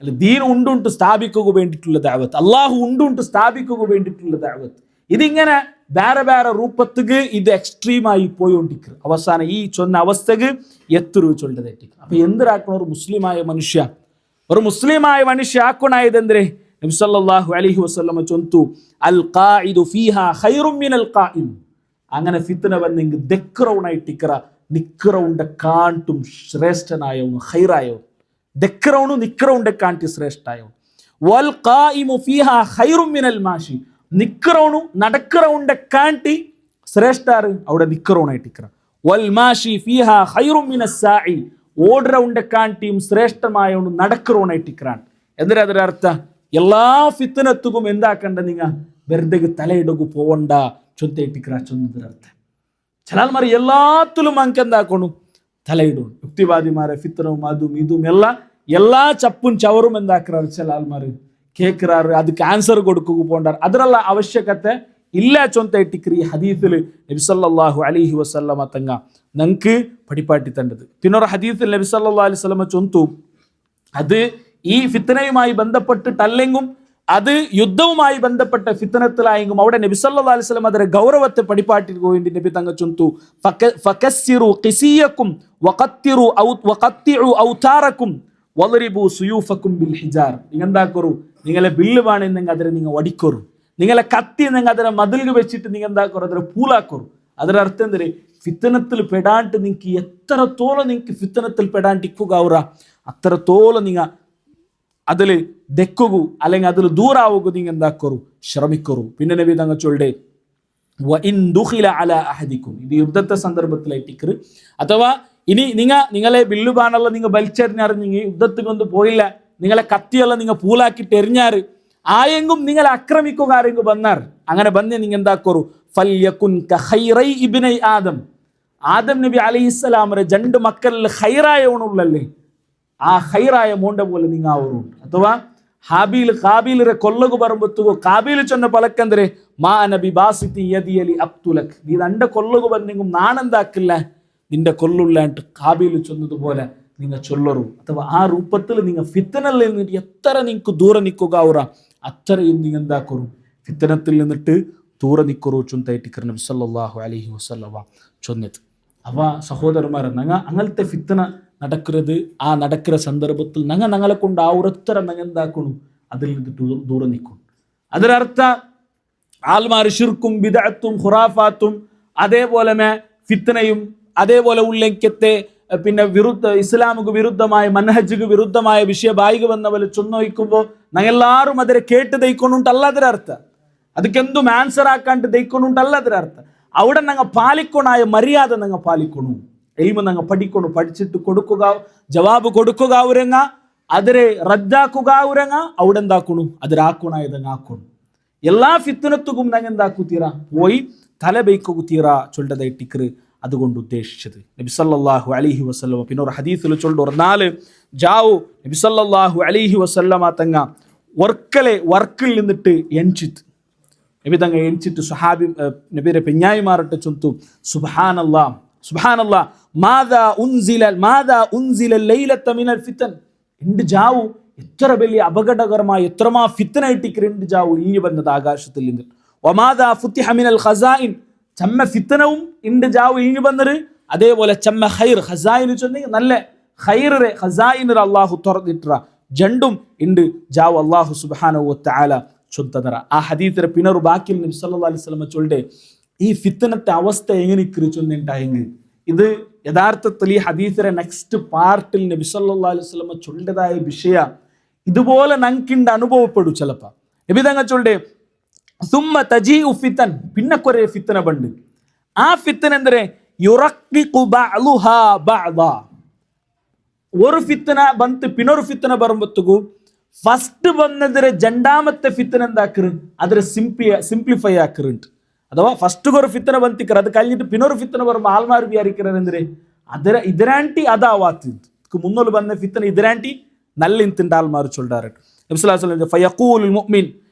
അല്ലെ. ദീൻ ഉണ്ടുണ്ട് സ്ഥാപിക്കുക വേണ്ടിയിട്ടുള്ള ദാവത്ത്, അള്ളാഹു ഉണ്ടുണ്ട് സ്ഥാപിക്കുക വേണ്ടിയിട്ടുള്ള ദാവത്ത്. ഇതിങ്ങനെ വേറെ വേറെ രൂപത്തുക്ക് ഇത് എക്സ്ട്രീമായി പോയോണ്ടിരിക്കുക. അവസാനം ഈ ചൊന്ന അവസ്ഥക്ക് എത്രൂ ചൊല്ലത് എട്ടിക്കുക. അപ്പൊ എന്തിനാക്കണം ഒരു മുസ്ലിമായ മനുഷ്യ ആക്കണായത് എന്തേ? നബി സല്ലല്ലാഹു അലൈഹി വസല്ലം ചൊന്തു, അൽ ഖാഇദു ഫീഹാ ഖൈറും മിനൽ ഖായിം. അങ്ങനെ ഫിത്ന വന്നെങ്കിൽ ദക്റൗണായിട്ടിക്കറ നിക്റൗണ്ട കാണ്ടും ശ്രേഷ്ഠനായവನು ഖൈറായവನು, ദക്റൗണു നിക്റൗണ്ട കാണ്ടി ശ്രേഷ്ഠായവನು. വൽ ഖായിമു ഫീഹാ ഖൈറും മിനൽ മാഷി. നിക്റൗണു നടക്റൗണ്ട കാണ്ടി ശ്രേഷ്ഠാറ് അവിടെ നിക്റൗണായിട്ടിക്കറ. വൽ മാഷി ഫീഹാ ഖൈറും മിനസ് സാഇ. ഓൾറൗണ്ട കാണ്ടിയും ശ്രേഷ്ഠമായവನು നടക്റൗണായിട്ടിക്കറാണ്. എന്തിനാ അതിന്റെ അർത്ഥം? എല്ലാ ഫിത്തനത്തുക്കും എന്താക്കണ്ട, നിങ്ങൾ വെറുതെ തലയിടകു പോവണ്ട ചൊന്തയിട്ടിക്കറ ചൊന്നതിനർത്ഥം. ചിലാൽമാർ എല്ലാത്തിലും അങ്ക് എന്താക്കണു തലയിടും. യുക്തിവാദിമാരെ ഫിത്തനവും അതും ഇതും എല്ലാ ചപ്പും ചവറും എന്താക്കാറ് ചില ആൾമാർ കേൾക്കാറ്, அதுக்கு ആൻസർ കൊടുക്കുക പോണ്ടാർ. അതിനുള്ള ആവശ്യകത ഇല്ല ചൊന്തയിട്ടിക്കറി. ഈ ഹദീസിൽ നബി സല്ലല്ലാഹു അലൈഹി വസല്ലമ തങ്ങ നമുക്ക് പഠിപ്പാട്ടി തണ്ടത്. പിന്നൊരു ഹദീസിൽ നബി സല്ലല്ലാഹു അലൈഹി വസല്ലമ ചൊന്തു, അത് ഈ ഫിത്തനയുമായി ബന്ധപ്പെട്ടിട്ടല്ലെങ്കും അത് യുദ്ധവുമായി ബന്ധപ്പെട്ട ഫിത്തനത്തിലായെങ്കും അവിടെ നബി സല്ലല്ലാഹു അലൈഹി വസല്ലം അതിന്റെ ഗൗരവത്തെ പഠിപ്പാട്ടിട്ട് വേണ്ടി നബി തങ്ങൾ ചൊന്തു, ഫകസ്സിറു ഖിസിയക്കും വഖത്തിഉ ഔതാറക്കും വളരിബു സുയൂഫക്കും ബിൽ ഹിജാർ. നിങ്ങൾ എന്താക്കറു, നിങ്ങളെ ബില്ല് വേണമെങ്കിൽ അതിനെ നിങ്ങൾ വടിക്കറു, നിങ്ങളെ കത്തി നിങ്ങൾ അതിനെ മതിൽക്ക് വെച്ചിട്ട് നിങ്ങൾ എന്താക്കറു അതിനെ പൂലാക്കറു. അതിന്റെ അർത്ഥം എന്തേ? ഫിത്തനത്തിൽ പെടാണ്ട് നിങ്ങൾക്ക് എത്രത്തോളം നിങ്ങൾക്ക് ഫിത്തനത്തിൽ പെടാണ്ടിക്കുക അവറ അത്രത്തോളം നിങ്ങൾ അതിൽ ദെക്കുകു അല്ലെങ്കിൽ അതിൽ ദൂരാവുക നിങ്ങൾ എന്താക്കറു ശ്രമിക്കറു. പിന്നെ നബി തങ്ങൾ ചൊല്ലേ ഇത് യുദ്ധത്തെ സന്ദർഭത്തിലായിട്ടിക്കറ് അഥവാ ഇനി നിങ്ങളെ ബില്ലുബാണെല്ലാം നിങ്ങൾ വലിച്ചെറിഞ്ഞറിഞ്ഞെങ്കിൽ യുദ്ധത്തിനൊന്നും പോയില്ല, നിങ്ങളെ കത്തിയെല്ലാം നിങ്ങൾ പൂലാക്കിയിട്ട് എറിഞ്ഞാറ് ആയെങ്കും നിങ്ങളെ ആക്രമിക്കുക ആരെങ്കിലും വന്നാർ അങ്ങനെ വന്നേ നിങ്ങൾ എന്താക്കറു ഫൽയകുൻ കഖൈറൈ ഇബ്നൈ ആദം നബി അലൈഹിസ്സലാമറെ 2 മക്കളിൽ ഖൈറായവനുള്ളല്ലേ ആ ഖൈറായ മോണ്ട പോലെ നിങ്ങൾ ആവറുണ്ട്. അഥവാ ഹാബീൽ കാബീലിറെ കൊല്ലകു പറമ്പത്തുകോ കാബീൽ ചൊന്ന പലക്കെന്തരെ മാ നബി ബാസിത്തി യദിയലി അബ്തുലക് നീ നിന്റെ കൊല്ലകു പറഞ്ഞെങ്കും നാണെന്താക്കില്ല നിന്റെ കൊല്ലുള്ളാണ്ട് കാബീൽ ചൊന്നതുപോലെ നിങ്ങൾ ചൊല്ലറു. അഥവാ ആ രൂപത്തിൽ നിങ്ങൾ ഫിത്തനയിൽ നിന്നിട്ട് എത്ര നിങ്ങൾക്ക് ദൂരെ നിൽക്കുക ആവുറ അത്രയും നിങ്ങൾ എന്താക്കറു ഫിത്തനത്തിൽ നിന്നിട്ട് ദൂരെ നിൽക്കറു ചൊന്തായിട്ട് നബി സല്ലല്ലാഹു അലൈഹി വസല്ലമ ചൊന്നത്. അവ സഹോദരന്മാരെ അങ്ങനത്തെ ഫിത്തന നടക്കുന്നത് ആ നടക്കുന്ന സന്ദർഭത്തിൽ ഞങ്ങളെ കൊണ്ട് ആ ഒരൊത്തര എന്താക്കണം അതിൽ നിന്നിട്ട് ദൂരെ നിൽക്കും. അതിനർത്ഥ ആൽമാർ ഷിർക്കും ബിദഅത്തും ഖുറാഫാത്തും അതേപോലെ ഫിത്തനയും അതേപോലെ ഉല്ലംഘ്യത്തെ പിന്നെ ഇസ്ലാമുക്ക് വിരുദ്ധമായ മൻഹജുക്ക് വിരുദ്ധമായ വിഷയ ബായിക വന്നവർ ചൊന്നോയിക്കുമ്പോൾ ഞങ്ങളെല്ലാവരും അതിനെ കേട്ട് ദയിക്കൊണ്ടുണ്ടല്ല അതിനർത്ഥ ಅದಕ್ಕೆಂದು ಆನ್ಸರ್ ಹಾಕಂಡು ದೈಕೊಂಡುಂಟಲ್ಲ ಅದರ ಅರ್ಥ. അവിടെ ഞങ്ങൾ പാലിക്കണായ മര്യാദ ഞങ്ങൾ പാലിക്കണു, എൽമ ഞങ്ങൾ പഠിക്കണു, പഠിച്ചിട്ട് കൊടുക്കുക ജവാബ് കൊടുക്കുക അവരങ്ങ അതിരെ റദ്ദാക്കുക അവരങ്ങ അവിടെ എന്താക്കണു അതിരാക്കണായതങ്ങ് ആക്കണു. എല്ലാ ഫിത്തനത്തുക്കും ഞങ്ങൾ എന്താക്കുത്തീരാ പോയി തല ബൈക്കുത്തീരാ ചൊല്ലതായിട്ടിക്കറ് അതുകൊണ്ട് ഉദ്ദേശിച്ചത്. നബി സല്ലല്ലാഹു അലൈഹി വസല്ലമ പിന്നെ ഒരു ഹദീസിൽ ചൊല്ലുറ 4 ജാവു നബി സല്ലല്ലാഹു അലൈഹി വസല്ലമ തങ്ങ വർക്കിൽ നിന്നിട്ട് എൺചിത്ത് നബി തങ്ങ എൺചിട്ട് സുഹാബി നബിയുടെ പെഞ്ഞായിമാറിട്ട് ചൊന്തു സുബ്ഹാനല്ലാഹ് സുബ്ഹാനല്ലാഹ് മാദാ ഉൻസില ലൈലത മിനൽ ഫിതൻ. എന്ത് ജാവു എത്ര വലിയ അപകടകരമായ എത്രമാ ഫിത്തനായിട്ടിക്കർ എന്ത് ജാവു ഇഞ്ഞു വന്നത് ആകാശത്തിൽ നിന്ന്. വമാദാ ഫുത്തിഹ മിനൽ ഖസായിൻ ചമ്മ ഫിത്തനവും ഇണ്ട് ജാവു ഇഞ്ഞു വന്നത്. അതേപോലെ ചമ്മ ഖൈർ ഖസായിൻ ചൊന്നെങ്കിൽ നല്ല ഖൈറെ ഖസായിനർ അള്ളാഹു തുറന്നിട്ട ജണ്ടും ഇണ്ട് ജാവു അള്ളാഹു സുബ്ഹാനഹു വ തആല ചൊന്തതറ. ആ ഹദീസിന്റെ പിന്നൊരു ബാക്കിൽ നബി സല്ലല്ലാഹു അലൈഹി വസല്ലം ചൊല്ലെ ഈ ഫിത്തനത്തെ അവസ്ഥ എങ്ങനെ ചൊന്നിട്ടായെങ്കിൽ ഇത് യഥാർത്ഥത്തിൽ ഈ ഹദീസിന്റെ നെക്സ്റ്റ് പാർട്ടിൽ നബി സല്ലല്ലാഹു അലൈഹി വസല്ലം ചൊല്ലതായ വിഷയ ഇതുപോലെ ഞങ്ങൾക്കിണ്ട് അനുഭവപ്പെടും. ചിലപ്പോൾ നബി തങ്ങൾ ചൊല്ലെ സുമ്മ തജീഉ ഫിതൻ പിന്നെ കുറെ ഫിത്തന ബണ്ട്. ആ ഫിത്തന എന്തരെ യുറഖിഖു ബഅലുഹാ ബഅദാ. ഒരു ഫിത്തന ಬಂತು പിന്നൊരു ഫിത്തന ಬರುಂಬತ್ತುಗು ഫസ്റ്റ് വന്നതിരെ രണ്ടാമത്തെ ഫിത്തന എന്താക്കറ് അതിരെ സിംപ്ലിഫൈ ആക്കറുണ്ട്. അഥവാ ഫസ്റ്റ് ഒരു ഫിത്തന ಬಂತಿക്കറ അത് കഴിഞ്ഞിട്ട് പിന്നൊരു ഫിത്തന വരുമ്പോൾ ആൾമാർ വിചാരിക്കറ എന്തിരെ അതിരെ ഇതിരാಂಟಿ അതാവാത്ത് മുന്നോട്ട് വന്ന ഫിത്തന ഇതിരാಂಟಿ നല്ല ഇന്തിന്റെ ആൾമാർ ചൊല്ലാറുണ്ട്. നബി സല്ലല്ലാഹു അലൈഹി വസല്ലം ഫയഖൂലുൽ മുഅ്മിൻ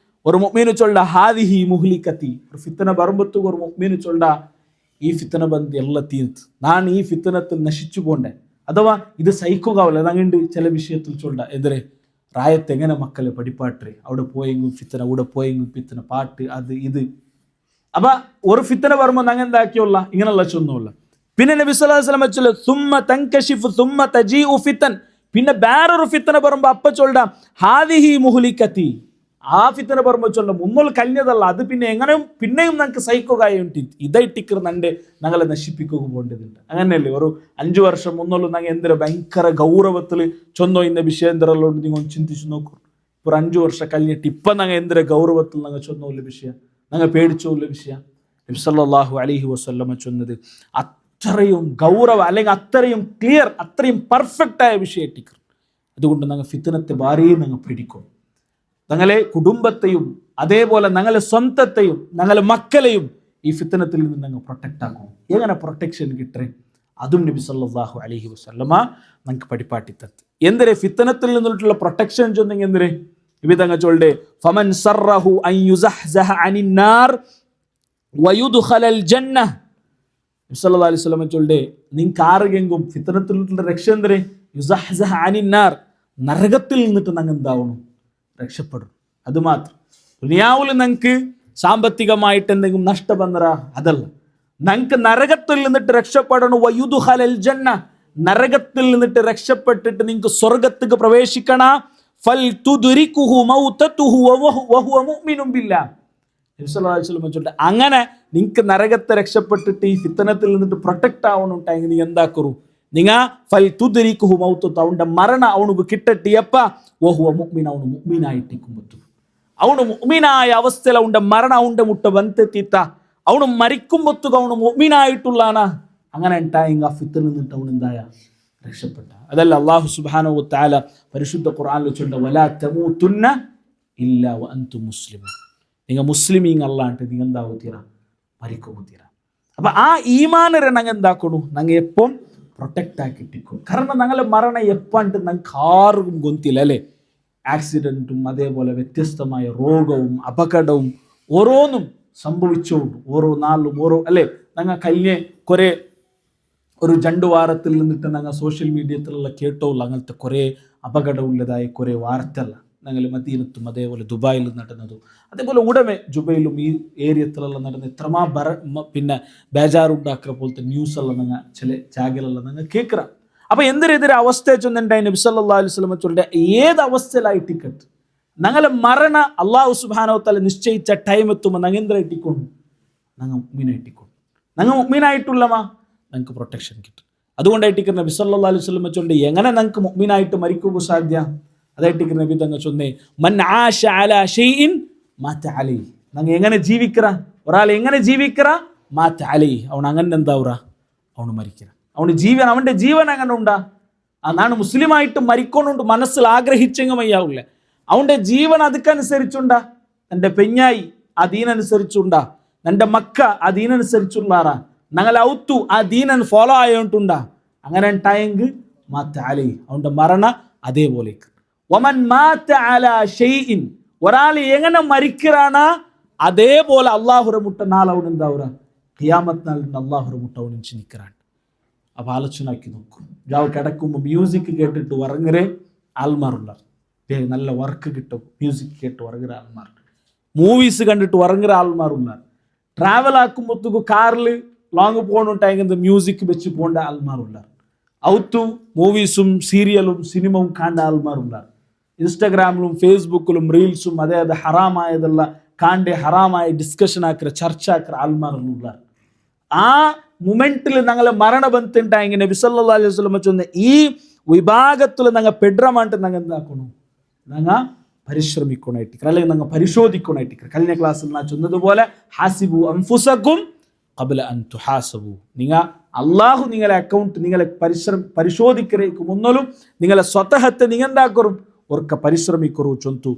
ഒരു മുഅ്മിനു ചൊല്ല ഹാദിഹി മുഹ്ലികതി. ഒരു ഫിത്തന ബറുമ്പത്തു ഒരു മുഅ്മിനു ചൊല്ല ഈ ഫിത്തന ಬಂದು ಎಲ್ಲ തീർത്ത് ഞാൻ ഈ ഫിത്തനത്തിൽ നശിച്ചു പോണ്ടേ. അഥവാ ഇത് സഹിക്കുകയല്ല ഞങ്ങണ്ട് ചില വിഷയത്തിൽ ചൊല്ല എതിരെ റായത്ത് എങ്ങനെ മക്കളെ പഠിപ്പാട്ടെ അവിടെ പോയെങ്കിൽ ഫിത്തന അവിടെ പോയെങ്കിൽ ഫിത്തന പാട്ട് അത് ഇത്. അപ്പൊ ഒരു ഫിത്തന വരുമ്പോൾ ഞങ്ങൾ എന്താക്കിയുള്ള ഇങ്ങനെയുള്ള ചൊന്നുമില്ല. പിന്നെ നബി സല്ലല്ലാഹു അലൈഹി വസല്ലം ചൊല്ല സുമ്മ തൻകശിഫു സുമ്മ തജീഉ ഫിത്തൻ. പിന്നെ വേറൊരു ഫിത്തന വരുമ്പോൾ അപ്പ ചൊല്ല ഹാദിഹി മുഹ്ലികതി. ആ ഫിത്തന പറയുമ്പോൾ ചൊല്ല മുന്നോൾ കഴിഞ്ഞതല്ല അത് പിന്നെ എങ്ങനെയും പിന്നെയും ഞങ്ങൾക്ക് സഹിക്കുകയുണ്ട് ഇതായിട്ടിക്കർ ഞങ്ങളെ നശിപ്പിക്കുക പോകേണ്ടതുണ്ട്. അങ്ങനെയല്ലേ ഒരു 5 വർഷം മുന്നോളം ഞങ്ങൾ എന്തൊരു ഭയങ്കര ഗൗരവത്തിൽ ചൊന്നോ ഇന്ന വിഷയം എന്തെല്ലാം നിങ്ങൾ ചിന്തിച്ചു നോക്കൂ. ഒരു 5 വർഷം കഴിഞ്ഞിട്ട് ഇപ്പം ഞങ്ങൾ എന്തൊരു ഗൗരവത്തിൽ ഞങ്ങൾ ചൊന്നോല്ല വിഷയം ഞങ്ങൾ പേടിച്ചോല്ല വിഷയം. നബി സല്ലല്ലാഹു അലൈഹി വസല്ലമ ചൊന്നത് അത്രയും ഗൗരവ അല്ലെങ്കിൽ അത്രയും ക്ലിയർ അത്രയും പെർഫെക്റ്റ് ആയ വിഷയത്തിക്കർ. അതുകൊണ്ട് ഞങ്ങൾ ഫിത്തനത്തെ ഭാര്യയും ഞങ്ങൾ പേടിക്കും. ഞങ്ങളെ കുടുംബത്തെയും അതേപോലെ ഞങ്ങളെ സ്വന്തത്തെയും ഞങ്ങളെ മക്കളെയും ഈ ഫിത്തനത്തിൽ നിന്ന് ഞങ്ങൾ പ്രൊട്ടക്റ്റ് ആക്കും. എങ്ങനെ പ്രൊട്ടക്ഷൻ കിട്ടേ അതും നബി സല്ലല്ലാഹു അലൈഹി വസല്ലമ ഞങ്ങൾക്ക് പഠിപ്പാട്ടിത്തത്ത്. എന്തിരെ ഫിത്തനത്തിൽ നിന്നുള്ള പ്രൊട്ടക്ഷൻ ചൊന്നെങ്കിൽ എന്തിരെ നബി തങ്ങൾ ചൊല്ലെ ഫമൻ സറഹു അൻ യുസഹ്സഹ അനിൻ നാർ വയുദ്ഖലൽ ജന്ന. നബി സല്ലല്ലാഹു അലൈഹി വസല്ലമ ചൊല്ലെ നിങ്ങൾക്ക് ആർക്കെങ്കിലും ഫിത്തനത്തിലുള്ള രക്ഷ എന്തിരെ യുസഹ്സഹ അനിൻ നാർ നരകത്തിൽ നിന്നിട്ട് ഞങ്ങൾ എന്താവണം രക്ഷപ്പെടും. അതുമാത്രം ദുനിയാവിൽ ഞങ്ങൾക്ക് സാമ്പത്തികമായിട്ട് എന്തെങ്കിലും നഷ്ടം വന്നറാ അതല്ല, ഞങ്ങൾക്ക് നരകത്തിൽ നിന്നിട്ട് രക്ഷപ്പെടണം. വയുദ്ഖലൽ ജന്ന നരകത്തിൽ നിന്നിട്ട് രക്ഷപ്പെട്ടിട്ട് നിങ്ങൾക്ക് സ്വർഗത്തേക്ക് പ്രവേശിക്കണ. ഫൽ തുദ്രികുഹു മൗതതുഹു വഹുവ മുഅ്മിനുൻ ബില്ലാഹ് നബി സല്ലല്ലാഹു അലൈഹി വസല്ലം ചൊല്ലിട്ട് അങ്ങനെ നിങ്ങൾക്ക് നരകത്തെ രക്ഷപ്പെട്ടിട്ട് ഈ ഫിത്തനത്തിൽ നിന്നിട്ട് പ്രൊട്ടക്റ്റ് ആവണുണ്ടായെങ്കിൽ നീ എന്താക്കറു നിങ്ങ ഫൽ തുദ്രിക്കുഹു മൗത്തു അവന്റെ മരണ അവനുക്ക് കിട്ടട്ടിയപ്പ വഹുവ മുഅ്മിൻ അവನು മുഅ്മിനായിട്ടിക്കുമ്പോൾ ಅವನು ಮುഅ್ಮಿನಾಯ ಅವಸ್ಥೆಲ ಉಂಡ ಮರಣ ಉಂಡ ಮುಟ್ಟ ಬಂತೆತ್ತಿತ್ತ ಅವನು മരിക്കുമ്പൊത്തുക അവನು മുഅ്മിനായിട്ടുള്ളാണ് അങ്ങനെ ഉണ്ടായെങ്കിൽ ആ ഫിത്തനിൽ നിന്നിട്ട് അവൻ എന്തായ രക്ഷപ്പെട്ട. അതല്ല അല്ലാഹു സുബ്ഹാനഹു വ തആല പരിശുദ്ധ ഖുർആനിൽ ചൊല്ലുന്ന വലാ തമൂതുന്ന ഇല്ലാ വഅൻതും മുസ്ലിമൂൻ, നിങ്ങൾ മുസ്ലിമീങ്ങൾ അല്ലാണ്ട് നിങ്ങൾ എന്താവുതീരാ മരിക്കുതീരാ. അപ്പൊ ആ ഈമാനരെ ഞങ്ങൾ എന്താക്കണു ഞങ്ങൾ എപ്പം പ്രൊട്ടക്റ്റ് ആക്കിട്ടിക്കും. കാരണം ഞങ്ങളെ മരണം എപ്പാണ്ട് ഞങ്ങൾക്ക് ആർക്കും ഗൊന്തില്ല അല്ലേ. ആക്സിഡൻറ്റും അതേപോലെ വ്യത്യസ്തമായ രോഗവും അപകടവും ഓരോന്നും സംഭവിച്ചുകൊണ്ട് ഓരോ നാളിലും ഓരോ അല്ലേ. ഞങ്ങൾ കഴിഞ്ഞ കുറേ ഒരു 2 വാരത്തിൽ നിന്നിട്ട് ഞങ്ങൾ സോഷ്യൽ മീഡിയത്തിലുള്ള കേട്ടോളൂ അങ്ങനത്തെ കുറേ അപകടമുള്ളതായ കുറേ വാർത്തല്ല ഞങ്ങൾ മദീനത്തും അതേപോലെ ദുബായിലും നടന്നതും അതേപോലെ ഉടമെ ജുബൈലും ഈ ഏരിയത്തിലെല്ലാം നടന്ന എത്രമാ പിന്നെ ബേജാറുണ്ടാക്കുന്ന പോലത്തെ ന്യൂസെല്ലാം ഞങ്ങൾ ചില ജാഗലെല്ലാം ഞങ്ങൾ കേൾക്കുക. അപ്പൊ എന്തിനെതിരെ അവസ്ഥ ചൊന്നുണ്ടായി നബി സല്ലല്ലാഹു അലൈഹി വസല്ലം ചൊല്ലിയ ഏത് അവസ്ഥയിലായിട്ടിക്കട്ട് ഞങ്ങളെ മരണ അല്ലാഹു സുബ്ഹാനഹു വ തആല നിശ്ചയിച്ച ടൈം എത്തുമ്പോൾ ഞങ്ങൾ എന്തിനായിട്ടിക്കൊണ്ട് ഞങ്ങൾ മുഅ്മിനായിട്ടിക്കൊണ്ട് ഞങ്ങൾ മുഅ്മിനായിട്ടുള്ളമാ ഞങ്ങൾക്ക് പ്രൊട്ടക്ഷൻ കിട്ടും. അതുകൊണ്ടായിട്ടിക്ക് നബി സല്ലല്ലാഹു അലൈഹി വസല്ലം ചൊല്ലി എങ്ങനെ ഞങ്ങൾക്ക് മുഅ്മിനായിട്ട് മരിക്കുക സാധ്യ. അതായിട്ടിക്ക് നബി തങ്ങൾ ചൊന്നേ മൻ ആശ അലാ ഷൈഇൻ മാത അലൈഹി, ഞങ്ങൾ എങ്ങനെ ജീവിക്കറ ഒരാൾ എങ്ങനെ ജീവിക്കറ മാത അലൈഹി അവൻ അങ്ങനെ എന്താവുറ അവന് മരിക്കറ അവൻ്റെ ജീവൻ അങ്ങനെ ഉണ്ടാ. നാണ് മുസ്ലിമായിട്ട് മരിക്കണുണ്ട് മനസ്സിൽ ആഗ്രഹിച്ചെങ്കിൽ മയ്യാവില്ല. അവൻ്റെ ജീവൻ അതുക്കനുസരിച്ചുണ്ടാ. എൻ്റെ പെഞ്ഞായി ആ ദീനനുസരിച്ചുണ്ടാ, എൻ്റെ മക്ക ആ ദീനനുസരിച്ചുള്ളാറാ, ഞങ്ങൾ ഔത്തു ആ ദീനൻ ഫോളോ ആയോണ്ടുണ്ടാ. അങ്ങനെ ഉണ്ടായെങ്കിൽ മാത്ത അലൈഹി അവൻ്റെ മരണ അതേപോലെ. വമൻ മാത്ത അലാ ഷൈഇൻ ഒരാൾ എങ്ങനെ മരിക്കറാണ് അതേപോലെ അള്ളാഹുര മുട്ട നാളെ അവൻ എന്താവുക ഖിയാമത്ത് നാളിൻ്റെ അള്ളാഹുര മുട്ട അവൻ നിൽക്കറാണ്. അപ്പോൾ ആലോചന ആക്കി നോക്കും. രാവ് കിടക്കുമ്പോൾ മ്യൂസിക് കേട്ടിട്ട് ഉറങ്ങുറേ ആൾമാറുള്ള നല്ല വർക്ക് കിട്ടും. മ്യൂസിക് കേട്ട് ഉറങ്ങുற ആൾമാർ, മൂവീസ് കണ്ടിട്ട് ഉറങ്ങുற ആൾമാറുള്ള, ട്രാവൽ ആക്കുമ്പോഴത്തേക്ക് കാറിൽ ലോങ് പോകണുണ്ടായെങ്കിൽ മ്യൂസിക് വെച്ച് പോകേണ്ട ആൾമാറുള്ള, ഔത്തു മൂവീസും സീരിയലും സിനിമയും കാണേണ്ട ആൾമാറുള്ള, ഇൻസ്റ്റാഗ്രാമിലും ഫേസ്ബുക്കിലും റീൽസും അതേ ഹറാമായതെല്ലാം കാണ്ടേ ഹറാമായ ഡിസ്കഷൻ ആക്കിற ചർച്ച ആക്കിற ആൾമാറുള്ള ആ മൊമെന്റിൽ ഞങ്ങളെ മരണ ബന്ധുണ്ടായെങ്കിൽ നബി സല്ലല്ലാഹു അലൈഹി വസല്ലം ചൊന്ന ഈ വിഭാഗത്തിൽ ഞങ്ങൾ പെടറമാണ്ട് ഞങ്ങൾ എന്താക്കണു ഞങ്ങൾ പരിശ്രമിക്കണായിട്ട് അല്ലെങ്കിൽ ഞങ്ങൾ പരിശോധിക്കണായിട്ട്. കഴിഞ്ഞ ക്ലാസ്സിൽ ഞാൻ ചൊന്നതുപോലെ ഹാസിബു അൻഫുസകും ഖബ്ല അൻ തുഹാസബു, നിങ്ങൾ അള്ളാഹു നിങ്ങളെ അക്കൗണ്ട് നിങ്ങളെ പരിശോധിക്കരേക്ക് മുന്നലും നിങ്ങളെ സ്വതഹത്തെ നിങ്ങൾ എന്താക്കറും ഓർക്ക പരിശ്രമിക്കറു ചൊന്തു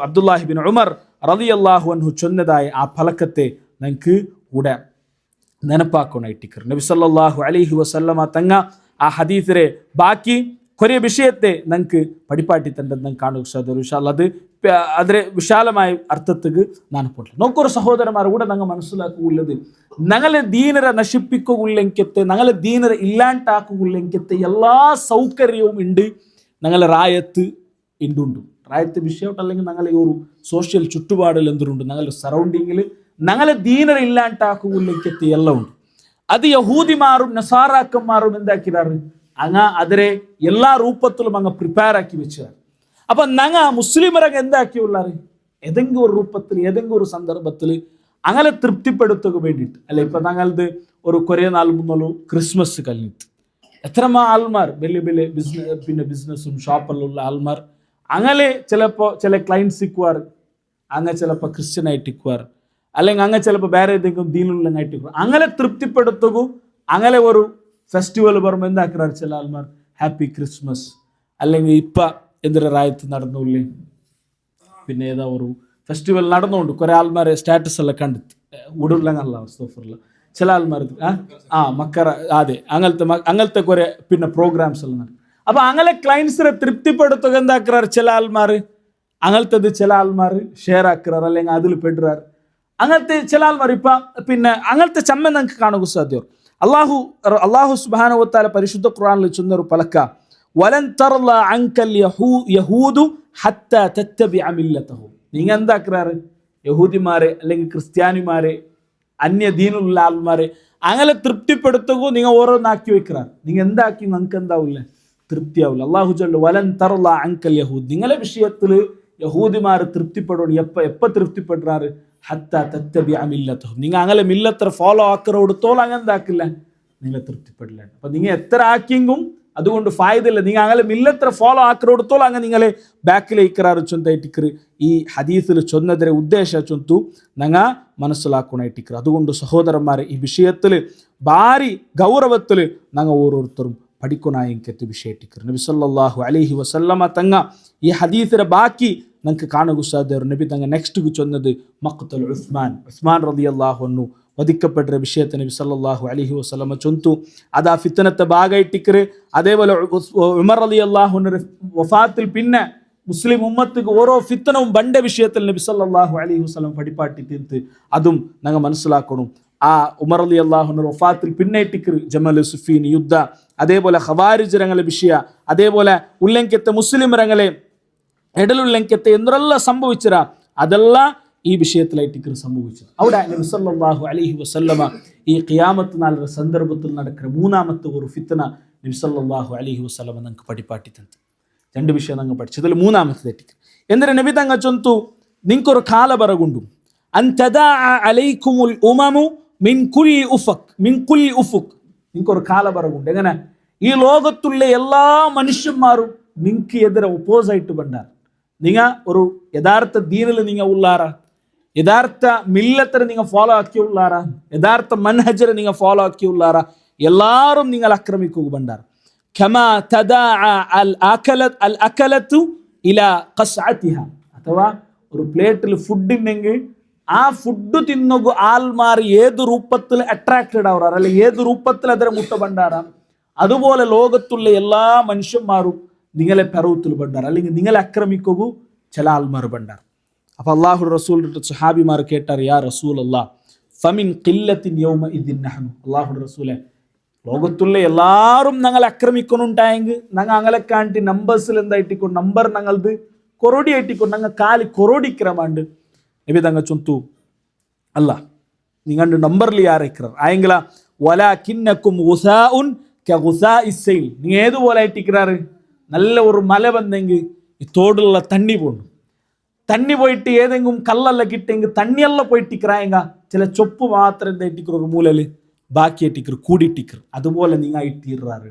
അബ്ദുല്ലാഹി ബിൻ ഉമർ റളിയല്ലാഹു അൻഹു ചൊന്നതായ ആ ഫലക്കത്തെ ഞങ്ങൾക്ക് കൂടെ ನೆನಪಾಕೊಂಡಾയിട്ടിക്കർ. നബി സല്ലല്ലാഹു അലൈഹി വസല്ലമ തങ്ങ ആ ഹദീസിലെ ബാക്കി കുറേ വിഷയത്തെ ഞങ്ങൾക്ക് പടിപ്പാട്ടി തന്നെ ഞങ്ങൾക്ക് കാണുക സാധ്യത. ഇൻഷാ അല്ലാഹ് അത് ಅದರ ವಿಶಾಲമായ ಅರ್ಥಕ್ಕೆ ನಾನು ಕೊಡಲಿ ನೋಕ್ಕರು ಸಹೋದರಮಾರು ಕೂಡ ನಂಗೆ മനസ്സിലാക്കുള്ളത് ഞങ്ങളെ ദീനര നശിപ്പിക്കുള്ളെങ്കത്തെ ഞങ്ങളെ ദീനര ഇല്ലാണ്ടാക്കുള്ളെങ്കത്തെ എല്ലാ സൗകര്യവും ഉണ്ട് ഞങ്ങളെ റായത്ത് ഉണ്ടുണ്ട്. റായത്ത് വിഷയം അല്ലെങ്കിൽ ഞങ്ങളെ ഒരു സോഷ്യൽ ചുറ്റുപാടിൽ എന്തുണ്ട് ഞങ്ങളുടെ സറൗണ്ടിങ്ങിൽ ഞങ്ങളെ ദീനര ഇല്ലാണ്ടാക്കുള്ളെങ്കത്തെ എല്ലാം ഉണ്ട്. അത് യഹൂദിമാരും നസാറാക്കന്മാരും എന്താക്കിടാറ് അതിരെ എല്ലാ രൂപത്തിലും അങ്ങ് പ്രിപ്പയർ ആക്കി വെച്ചാറ്. അപ്പൊ ഞങ്ങ മുസ്ലിമരൊക്കെ എന്താക്കിയുള്ളാറ് ഏതെങ്കിലും ഒരു രൂപത്തിൽ ഏതെങ്കിലും ഒരു സന്ദർഭത്തിൽ അങ്ങനെ തൃപ്തിപ്പെടുത്തുക വേണ്ടിയിട്ട് അല്ലെ. ഇപ്പൊ ഞങ്ങളത് ഒരു കുറേ നാൾ മുന്നോളൂ ക്രിസ്മസ് കഴിഞ്ഞിട്ട് എത്രമാ ആൾമാർ വലിയ വലിയ ബിസിനസ്സും ഷോപ്പെല്ലാം ആൾമാർ അങ്ങനെ ചിലപ്പോൾ ചില ക്ലൈൻറ്റ്സ് ഇക്കുവാർ അങ്ങനെ ചിലപ്പോൾ ക്രിസ്ത്യൻ ആയിട്ട് ഇക്കുവാർ അല്ലെങ്കിൽ അങ്ങനെ ചിലപ്പോൾ വേറെ ഏതെങ്കിലും ദീനുള്ള ആയിട്ട് ഇക്കുവാർ അങ്ങനെ തൃപ്തിപ്പെടുത്തുക. അങ്ങനെ ഒരു ഫെസ്റ്റിവൽ പറയുമ്പോൾ എന്താക്കാറ് ചില ആൾമാർ ഹാപ്പി ക്രിസ്മസ് അല്ലെങ്കിൽ ഇപ്പം എന്തൊരു റായത്ത് നടന്നില്ലേ പിന്നെ ഏതാ ഒരു ഫെസ്റ്റിവൽ നടന്നുകൊണ്ട് കുറേ ആൾമാരെ സ്റ്റാറ്റസ് എല്ലാം കണ്ടിട്ട് ഉടുള്ളങ്ങല്ല സ്തോഫറില്ല ചില ആൾമാർ മക്കറ അതെ അങ്ങനത്തെ കുറേ പിന്നെ പ്രോഗ്രാംസ് എല്ലാം നടക്കും. അപ്പം അങ്ങനെ ക്ലൈൻസിനെ തൃപ്തിപ്പെടുത്തുക എന്താക്കാറ് ചില ആൾമാർ അങ്ങനത്തത് ചില ആൾമാർ ഷെയർ ആക്കാറ് അല്ലെങ്കിൽ അതിൽ പെടുറാറ് അങ്ങനത്തെ ചില ആൾമാർ ഇപ്പം പിന്നെ അങ്ങനത്തെ ചമ്മ നമുക്ക് കാണുക സാധ്യം. അള്ളാഹു സുബ്ഹാനഹു വ തആല പരിശുദ്ധ ഖുർആനിൽ ചൊന്നൊരു പലക്ക വലൻ തർള അൻകൽ യഹൂദു ഹത്താ തത്തബിഅ മില്ലതഹു. നിങ്ങൾ എന്താക്കാറ് യഹൂദിമാരെ അല്ലെങ്കിൽ ക്രിസ്ത്യാനിമാരെ അന്യ ദീനുള്ള ആൾമാരെ അങ്ങനെ തൃപ്തിപ്പെടുത്തുക നിങ്ങൾ ഓരോന്നാക്കി വെക്കാറ്. നിങ്ങൾ എന്താക്കി നിങ്ങൾക്ക് എന്താവില്ല തൃപ്തിയാവില്ല. അള്ളാഹു ചൊല്ലു വലൻ തർള അൻകൽ യഹൂദ് നിങ്ങളെ വിഷയത്തിൽ യഹൂദിമാർ തൃപ്തിപ്പെടണം. എപ്പോൾ തൃപ്തിപ്പെടുறாரு? ഹത്താ തത്തബിഅ മില്ലത്തഹും. നിങ്ങൾ അങ്ങനെ മില്ലത്ര ഫോളോ ആക്കറോടത്തോളം അങ്ങനെ എന്താക്കില്ല, നിങ്ങൾ തൃപ്തിപ്പെടില്ല. അപ്പം നിങ്ങൾ എത്ര ആക്കിയെങ്കും അതുകൊണ്ട് ഫായതില്ല. നിങ്ങൾ അങ്ങനെ മില്ലത്ര ഫോളോ ആക്കറോടത്തോളം അങ്ങനെ നിങ്ങളെ ബാക്കിലേക്കറാറ് ചൊന്തയിട്ടിക്കറ്. ഈ ഹദീസിൽ ചൊന്നതിരെ ഉദ്ദേശ ചൊന്തു ഞങ്ങ മനസ്സിലാക്കണായിട്ടിക്കറ്. അതുകൊണ്ട് സഹോദരന്മാരെ, ഈ വിഷയത്തിൽ ഭാരി ഗൗരവത്തിൽ ഞങ്ങൾ ഓരോരുത്തരും പഠിക്കണായെങ്കെത്ത് വിഷയട്ടിക്കറ്. നബി സല്ലല്ലാഹു അലൈഹി വസല്ലമ തങ്ങ ഈ ഹദീസിന്റെ ബാക്കി നമുക്ക് കാണുക സാധ്യത. നബി തങ്ങ നെക്സ്റ്റ് ചൊന്നത് മഖ്തൽ ഉസ്മാൻ റളിയല്ലാഹു അൻഹു വധിക്കപ്പെട്ട വിഷയത്തെ നബി സല്ലല്ലാഹു അലൈഹി വസല്ലമ ചൊന്തു. അത് ആ ഫിത്തനത്തെ ഭാഗമായിട്ടിക്കറ്. അതേപോലെ ഉമർ റളിയല്ലാഹു അൻഹു വഫാത്തിൽ പിന്നെ മുസ്ലിം ഉമ്മത്തിക്ക് ഓരോ ഫിത്തനവും ബണ്ട വിഷയത്തിൽ നബി സല്ലല്ലാഹു അലൈഹി വസല്ലം പഠിപ്പാട്ടി തീർത്ത് അതും ഞങ്ങൾ മനസ്സിലാക്കണം. ആ ഉമർ റളിയല്ലാഹു അൻഹു വഫാത്തിൽ പിന്നെ ഇട്ടിക്കറ് ജമൽ സുഫീൻ യുദ്ധ, അതേപോലെ ഖവാരിജ് രംഗലെ വിഷയ, അതേപോലെ ഉല്ലംഘ്യത്തെ മുസ്ലിം രംഗലെ എടലുല്ലംഘ്യത്തെ എന്തെല്ലാം സംഭവിച്ചരാ അതെല്ലാം ഈ വിഷയത്തിലായിട്ടിക്കറ് സംഭവിച്ചത്. അവിടെ നബി സല്ലല്ലാഹു അലൈഹി വസല്ലമ ഈ ഖിയാമത്ത് നാളുടെ സന്ദർഭത്തിൽ നടക്കുന്ന മൂന്നാമത്തെ ഒരു ഫിത്തന നബി സല്ലല്ലാഹു അലൈഹി വസല്ലമ നമുക്ക് പഠിപ്പാട്ടി തന്നു. രണ്ട് വിഷയം ഞങ്ങൾ പഠിച്ചതിൽ മൂന്നാമത്തെ തെറ്റിക്ക് എന്തിനാ നബി തങ്ങ ചൊന്തു, നിങ്ങൾക്കൊരു കാല പറകുണ്ടു. അലൈക്കുമുൽ ഉമമു മിൻ കുല്ലി ഉഫുക്. നിങ്ങൾക്കൊരു കാല പറകുണ്ട്. എങ്ങനെ? ഈ ലോകത്തുള്ള എല്ലാ മനുഷ്യന്മാരും നിങ്ങൾക്ക് എതിരെ ഒപ്പോസായിട്ട് ബണ്ടാർ. നിങ്ങ ഒരു യഥാർത്ഥ ദീനിൽ നിങ്ങൾ ഉള്ളാറാ, യഥാർത്ഥ മില്ലത്തിനെ നിങ്ങൾ ഫോളോ ആക്കിയുള്ളാറാ, യഥാർത്ഥ മൻഹജരെ നിങ്ങൾ ഫോളോ ആക്കിയുള്ളാറാ, എല്ലാവരും നിങ്ങൾ ആക്രമിക്കുക ബണ്ടാർ. കമാ തദാഅ അൽ അകലതു ഇലാ ഖസ്അതിഹ. അഥവാ ഒരു പ്ലേറ്റിൽ ഫുഡ് ഉണ്ടെങ്കിൽ ആ ഫുഡ് തിന്നുക ആൾമാർ ഏത് രൂപത്തിൽ അട്രാക്റ്റഡ് ആവാറ്, അല്ലെ ഏത് രൂപത്തിൽ അതിനെ മുട്ട ബണ്ടാറാ, അതുപോലെ ലോകത്തുള്ള എല്ലാ മനുഷ്യന്മാരും നിങ്ങളെ പെറവത്തിൽ ബണ്ടാർ, അല്ലെങ്കിൽ നിങ്ങളെ ആക്രമിക്കുക ചില ആൾമാർ ബണ്ടാർ. അപ്പൊ അള്ളാഹു റസൂൽ സുഹാബിമാർ കേട്ടാർ, യാ റസൂൽ അല്ലാഹ് ഫമിൻ ഖില്ലത്തിൻ യൗമ ഇദിൻ നഹ്നു. അള്ളാഹു റസൂലെ, ലോകത്തുള്ള എല്ലാവരും ഞങ്ങൾ ആക്രമിക്കണുണ്ടായെങ്കിൽ ഞങ്ങൾ അങ്ങനെ കാണിട്ട് നമ്പേഴ്സിൽ എന്തായിട്ടിക്കൊണ്ട് നമ്പർ ഞങ്ങളത് കൊറോടി ആയിട്ടിക്കൊണ്ട് ഞങ്ങൾ കാലി കൊറോടിக்கிறമാണ്ട്. നബി തങ്ങ ചൊന്തു, അല്ല നിങ്ങളുടെ നമ്പറിൽ ആരേക്കറ ആയെങ്കില വലാകിന്നകും ഗുസാഉൻ കഗുസാഇസ് സൈൽ. നിങ്ങൾ ഏതുപോലെ ആയിട്ടിക്கிறாரு, നല്ല ഒരു മല വന്നെങ്കിൽ ഈ തോടുള്ള തണ്ണി പോകണം, തണ്ണി പോയിട്ട് ഏതെങ്കിലും കല്ലെല്ലാം കിട്ടെങ്കിൽ തണ്ണിയെല്ലാം പോയിട്ടിക്கிறாയെങ്ക ചില ചൊപ്പ് മാത്രം എന്തായിട്ടിക്കറ ഒരു മൂലല് ബാക്കിയായിട്ടിക്കറ് കൂടിയിട്ടിക്കറ്. അതുപോലെ നിങ്ങൾ ആയിത്തീറാറ്.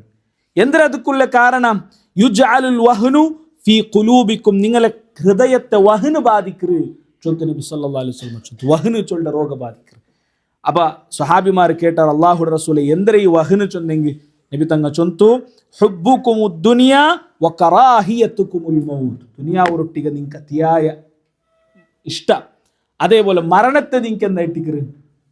എന്തിനതുക്കുള്ള കാരണം യുജ്അലുൽ വഹ്നു ഫീ ഖുലൂബിക്കും. നിങ്ങളെ ഹൃദയത്തെ വഹ്ന് ബാധിക്കറ്. ചൊന്തു നബി സല്ലല്ലാഹു അലൈഹി വസല്ലം ചൊന്തു വഹ്ന് ചൊല്ല രോഗ ബാധിക്കറ്. അപ്പൊ സ്വഹാബിമാർ കേട്ടാർ, അല്ലാഹുവിന്റെ റസൂലെ എന്തിനാ ഈ വഹ്ന് ചൊന്നെങ്കിൽ നബി തങ്ങ ചൊന്തു, ഹുബ്ബുകുമുദ് ദുനിയ വകറാഹിയതുകുമുൽ മൗത്ത്. ദുനിയാവൊരൊട്ടിಗೆ നിങ്ങൾക്ക് അതിയായ ഇഷ്ട, അതേപോലെ മരണത്തെ നിങ്ങൾക്ക് എന്തായിട്ടിക്കറ്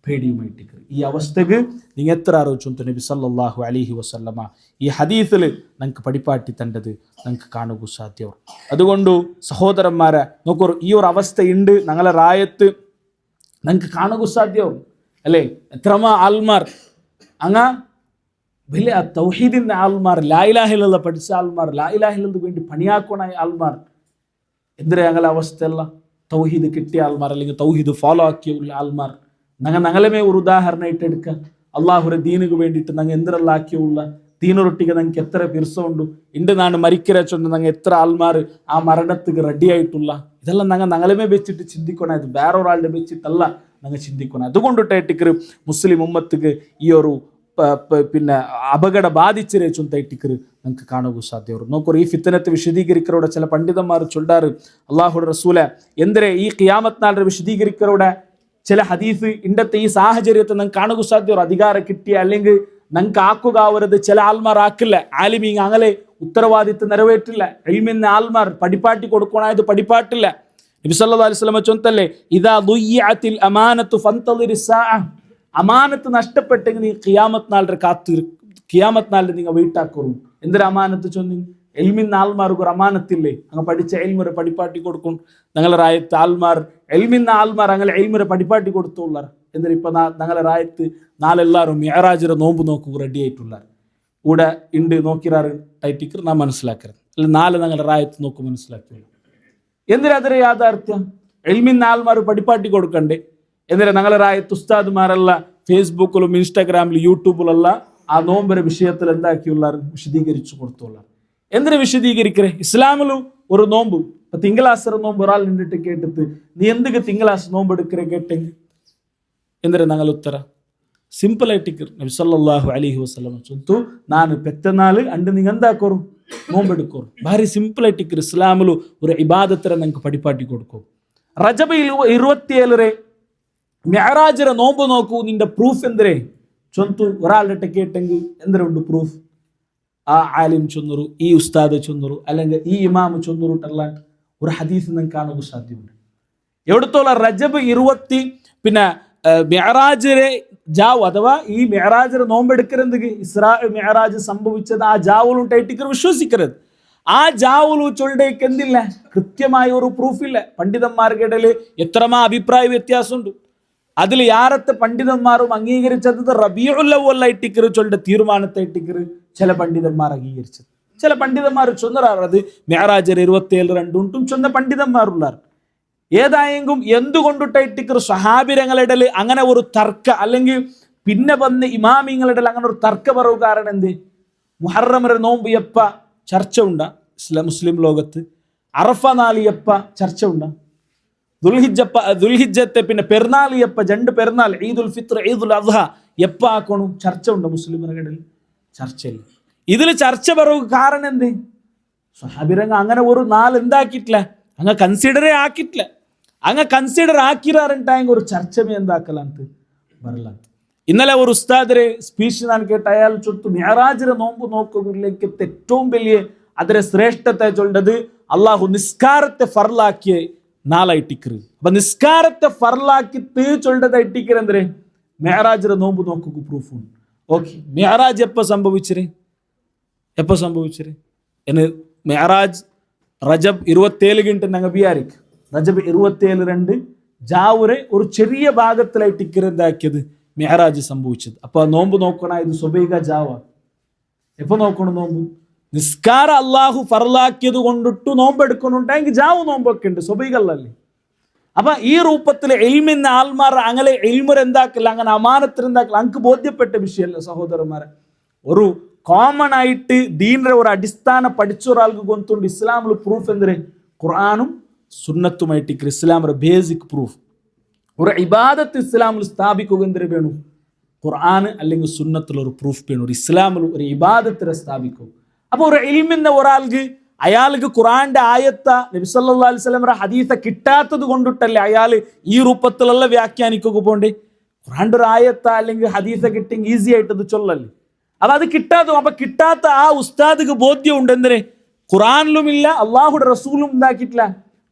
പേടിയുമായിട്ടിക്കറ്. ഈ അവസ്ഥക്ക് നിങ്ങൾ എത്ര ആലോചിച്ചു നബി സല്ലല്ലാഹു അലൈഹി വസല്ലമ ഈ ഹദീസിൽ നമുക്ക് പഠിപ്പാട്ടി തണ്ടത് നമുക്ക് കാണുക സാധ്യവും. അതുകൊണ്ട് സഹോദരന്മാരെ നോക്കൂ, ഈ ഒരു അവസ്ഥയുണ്ട് ഞങ്ങളെ റായത്ത് നമുക്ക് കാണുക സാധ്യവും അല്ലേ. എത്രമ ആൾമാർ അങ്ങ വലിയ തൗഹീദിന്റെ ആൾമാർ, ലാ ഇലാഹ ഇല്ലല്ലാഹ് പഠിച്ച ആൾമാർ, ലാ ഇലാഹ ഇല്ലല്ലാഹ് വേണ്ടി പണിയാക്കണ ആൾമാർ. എന്തിനാ ഞങ്ങളെ അവസ്ഥയല്ല? തൗഹീദ് കിട്ടിയ ആൾമാർ, അല്ലെങ്കിൽ തൗഹീദ് ഫോളോ ആക്കിയുള്ള ആൾമാർ. ഞങ്ങളെ ഒരു ഉദാഹരണമായിട്ട് എടുക്കുക. അള്ളാഹുരെ ദീനുക്ക് വേണ്ടിയിട്ട് ഞങ്ങൾ എന്തെല്ലാം ആക്കിയുള്ള ദീനൊരൊട്ടിಗೆ ഞങ്ങൾക്ക് എത്ര പിർസമുണ്ട്. ഇണ്ട് നാണ് മരിക്കരച്ചുണ്ട് ഞങ്ങൾ എത്ര ആൾമാർ ആ മരണത്തിക്ക് റെഡി ആയിട്ടുള്ള. ഇതെല്ലാം ഞങ്ങളെ വെച്ചിട്ട് ചിന്തിക്കണം. ഇത് വേറൊരാളുടെ വെച്ചിട്ടല്ല ഞങ്ങൾ ചിന്തിക്കണം. അതുകൊണ്ടിട്ടായിട്ടിക്കറ് മുസ്ലിം ഉമ്മത്തിക്ക് ഈ ഒരു പിന്നെ അപകട ബാധിച്ചരെ ചൊന്തയിട്ടിക്കറ് നമുക്ക് കാണുക സാധ്യവരും. നോക്കൂ, ഈ ഫിത്തനത്തെ വിശദീകരിക്കറോടെ ചില പണ്ഡിതന്മാർ ചൊല്ലാറ്, അള്ളാഹുടെ റസൂലെ എന്തിരെ ഈ ഖിയാമത്ത് നാളിനെ വിശദീകരിക്കറോടെ ചില ഹദീസ് ഇണ്ടത്തെ ഈ സാഹചര്യത്തെ നമുക്ക് കാണുക സാധ്യവരും. അധികാരം കിട്ടിയ അല്ലെങ്കിൽ ഞങ്ങൾക്ക് ആക്കുക അവരത് ചില ആൾമാർ ആക്കില്ല. ആലിമീങ് അങ്ങനെ ഉത്തരവാദിത്വം നിറവേറ്റില്ല. ഇൽമിന്ന ആൾമാർ പഠിപ്പാട്ടി കൊടുക്കണായത് പഠിപ്പാട്ടില്ല. നബി സല്ലല്ലാഹു അലൈഹി വസല്ലം ചൊന്തല്ലേ, ഇദാ ദുയ്യഅത്തിൽ അമാനത്തു ഫന്തളിരി സാഅ. അമാനത്ത് നഷ്ടപ്പെട്ടെങ്കിൽ നീ ഖിയാമത്ത് നാളിന്റെ ഖിയാമത്ത് നാളിൽ നിങ്ങൾ വീട്ടാക്കറും. എന്തൊരു അമാനത്ത് ചൊന്നി? എൽമിന്ന ആൾമാർക്ക് ഒരു അമാനത്തില്ലേ? അങ്ങ് പഠിച്ച എൽമുറെ പഠിപ്പാട്ടി കൊടുക്കും. ഞങ്ങളെ റായത്ത് ആൾമാർ എൽമിന്ന ആൾമാർ അങ്ങനെ എൽമുറെ പഠിപ്പാട്ടി കൊടുത്തുള്ളാർ. എന്നിട്ട് ഇപ്പൊ ഞങ്ങളെ റായത്ത് നാലെല്ലാവരും മിഅ്റാജിന്റെ നോമ്പ് നോക്കുക റെഡി ആയിട്ടുള്ളാർ. ഇവിടെ ഉണ്ട് നോക്കിറാറ് ടൈറ്റിക്കർ നാം മനസ്സിലാക്കരുത്. അല്ല നാളെ ഞങ്ങളെ റായത്ത് നോക്കും മനസ്സിലാക്കില്ല. എന്തിനാ അതിരെ യാഥാർത്ഥ്യം? എൽമിന്ന ആൾമാർ പഠിപ്പാട്ടി കൊടുക്കണ്ടേ? എന്തിനാ ഞങ്ങളെ റായത്ത് ഉസ്താദ്മാരെല്ലാം ഫേസ്ബുക്കിലും ഇൻസ്റ്റാഗ്രാമിലും യൂട്യൂബിലെല്ലാം ആ നോമ്പര വിഷയത്തിൽ എന്താക്കിയുള്ളാർ വിശദീകരിച്ചു കൊടുത്തുള്ളാർ. എന്തിനു വിശദീകരിക്കേ? ഇസ്ലാമിലും ഒരു നോമ്പ് ഇപ്പൊ തിങ്കളാസറ നോമ്പ് ഒരാൾ നിന്നിട്ട് കേട്ടിട്ട് നീ എന്തൊക്കെ തിങ്കളാസ് നോമ്പ് എടുക്കറേ കേട്ടെങ്കിൽ എന്തിനാ ഞങ്ങൾ ഉത്തര സിമ്പിൾ ആയിട്ട് നബി സല്ലല്ലാഹു അലൈഹി വസല്ലം ചൊല്ലുന്നു ನಾನು പെറ്റനാള് അണ്ട് നിങ്ങൾ എന്താക്കോറും നോമ്പെടുക്കോറും ഭാരി സിമ്പിൾ ആയിട്ട് ഇസ്ലാമിൽ ഒരു ഇബാദത്തിനെ നിങ്ങൾക്ക് പഠിപ്പാട്ടി കൊടുക്കും റജബ് 27 മെഅറാജിറെ നോമ്പ് നോക്കൂ നിന്റെ പ്രൂഫ് എന്തിരേ ചൊന്തു ഒരാളുടെ കേട്ടെങ്കിൽ എന്തിനുണ്ട് പ്രൂഫ് ആ ആലിം ചൊന്നൂರು ഈ ഉസ്താദ് ചൊന്നൂರು അല്ലെങ്കിൽ ഈ ഇമാം ചൊന്നൂರು അല്ലാണ്ട് ഒരു ഹദീസ് നിങ്ങൾക്ക് കാണുക സാധ്യമുണ്ട് എവിടത്തോളം റജബ് 20 പിന്നെ മെഅറാജിറെ ജാവ് അഥവാ ഈ മെഅറാജിറെ നോമ്പെടുക്കരുത് ഇസ്രാ മെഅറാജ് സംഭവിച്ചത് ആ ജാവുലുണ്ടായിട്ട് വിശ്വസിക്കരുത് ആ ജാവുലു ചൊല്ലേക്ക് എന്തില്ല കൃത്യമായ ഒരു പ്രൂഫില്ല പണ്ഡിതന്മാരുടെ ഇടയിൽ എത്രമാ അഭിപ്രായ വ്യത്യാസമുണ്ട് അതിൽ യാരത്തെ പണ്ഡിതന്മാരും അംഗീകരിച്ചത് റബീഉൽ അവ്വൽ ഇട്ടിക്കറ് ചൊല്ലുടെ തീരുമാനത്തെ ഇട്ടിക്കറ് ചില പണ്ഡിതന്മാർ അംഗീകരിച്ചത് ചില പണ്ഡിതന്മാർ ചൊന്നറാറത് മെഅറാജ് 27 രണ്ടും ചൊന്ന പണ്ഡിതന്മാരുള്ളാർ ഏതായെങ്കിലും എന്തുകൊണ്ടിട്ടിക്കറ് സ്വഹാബിരങ്ങളുടെ ഇടയിൽ അങ്ങനെ ഒരു തർക്ക അല്ലെങ്കിൽ പിന്നെ വന്ന് ഇമാമിങ്ങളുടെ ഇടയിൽ അങ്ങനെ ഒരു തർക്ക പറവ് കാരണം എന്ത് മുഹറമിന്റെ നോമ്പ് എപ്പ ചർച്ച ഉണ്ടാ മുസ്ലിം ലോകത്ത് അറഫ നാളി എപ്പ ചർച്ച ഉണ്ടാ ദുൽഹിജ്ജത്തെ പിന്നെ പെരുന്നാൾ എപ്പ രണ്ട് പെരുന്നാൾ ഈദുൽ ഫിത്ർ ഈദുൽ അദ്ഹ എപ്പ ആക്കണു ചർച്ച ഉണ്ട് മുസ്ലിമുകളുടെ ഇടയിൽ ചർച്ചയില്ല ഇതിൽ ചർച്ച പറവ് കാരണം എന്ത് സ്വഹാബിരങ്ങ അങ്ങനെ ഒരു നാൾ എന്താക്കിയിട്ടില്ല അങ്ങ് കൺസിഡറേ ആക്കിയിട്ടില്ല അങ്ങ് കൺസിഡർ ആക്കിറാറുണ്ടായെങ്കിൽ ഒരു ചർച്ചമേ എന്താക്കലാന്ത് വരലാന്ത് ഇന്നലെ ഒരു ഉസ്താദിരെ സ്പീച്ച് ഞാൻ കേട്ട അയാൾ ചൊത്തു മെഅറാജിറെ നോമ്പ് നോക്കുന്നതിലേക്ക് ഏറ്റവും വലിയ അതിരെ ശ്രേഷ്ഠത്തെ ചൊല്ലത് അള്ളാഹു നിസ്കാരത്തെ ഫർലാക്കിയ നാളായിട്ടിക്കറ് അപ്പൊ നിസ്കാരത്തെ ഫർലാക്കി ചൊല്ലത് ഇട്ടിക്കറ് എന്തേ മെഅറാജിറെ നോമ്പ് നോക്കുക പ്രൂഫ് ഉണ്ട് ഓക്കെ മെഅറാജ് എപ്പോ സംഭവിച്ചേ എന്ന് മെഅറാജ് റജബ് 27 ഗിണ്ട് ഞങ്ങൾ ബിയാരിക്ക് റജബ് 27 ജാവുരെ ഒരു ചെറിയ ഭാഗത്തിലായിട്ട് ഇക്കറെന്താക്കിയത് മെഅറാജ് സംഭവിച്ചത് അപ്പൊ നോമ്പ് നോക്കണ ഇത് സുബൈക ജാവ എപ്പോ നോക്കണം നോമ്പ് നിസ്കാരം അള്ളാഹു ഫർലാക്കിയത് കൊണ്ടിട്ട് നോമ്പെടുക്കണുണ്ടെങ്കിൽ ജാവ് നോമ്പൊക്കെ ഉണ്ട് സുബൈകല്ലേ അപ്പൊ ഈ രൂപത്തിൽ എൽമിന്ന ആൾമാർ അങ്ങനെ എൽമുർ എന്താക്കില്ല അങ്ങനെ അമാനത്തിൽ എന്താക്കില്ല അങ്ങക്ക് ബോധ്യപ്പെട്ട വിഷയമല്ല സഹോദരന്മാരെ ഒരു കോമൺ ആയിട്ട് ദീനിന്റെ ഒരു അടിസ്ഥാന പഠിച്ച ഒരാൾക്ക് കൊണ്ടുണ്ട് ഇസ്ലാമിൽ പ്രൂഫ് എന്തിരെ ഖുർആനും സുന്നത്തുമായിട്ട് ഇസ്ലാമിന്റെ ബേസിക് പ്രൂഫ് ഒരു ഇബാദത്ത് ഇസ്ലാമിൽ സ്ഥാപിക്കുക എന്തിനു വേണം ഖുർആൻ അല്ലെങ്കിൽ സുന്നത്തിൽ ഒരു പ്രൂഫ് വേണം ഒരു ഇസ്ലാമിൽ ഒരു ഇബാദത്തിനെ സ്ഥാപിക്കും അപ്പൊ ഒരു ഇൽമിന്ന ഒരാൾക്ക് അയാൾക്ക് ഖുർആന്റെ ആയത്ത നബി സല്ലല്ലാഹു അലൈഹി വസല്ലമയുടെ ഹദീസ കിട്ടാത്തത് കൊണ്ടിട്ടല്ലേ അയാൾ ഈ രൂപത്തിലുള്ള വ്യാഖ്യാനിക്കുക പോണ്ടേ ഖുർആന്റെ ഒരു ആയത്ത അല്ലെങ്കിൽ ഹദീസ കിട്ടിയെങ്കിൽ ഈസി ആയിട്ട് അത് ചൊല്ലല്ലേ അപ്പൊ അത് കിട്ടാത്ത ആ ഉസ്താദിക്ക് ബോധ്യം ഉണ്ട് എന്തിനെ ഖുർആനിലുമില്ല അള്ളാഹുടെ റസൂലും ഇതാക്കിയിട്ടില്ല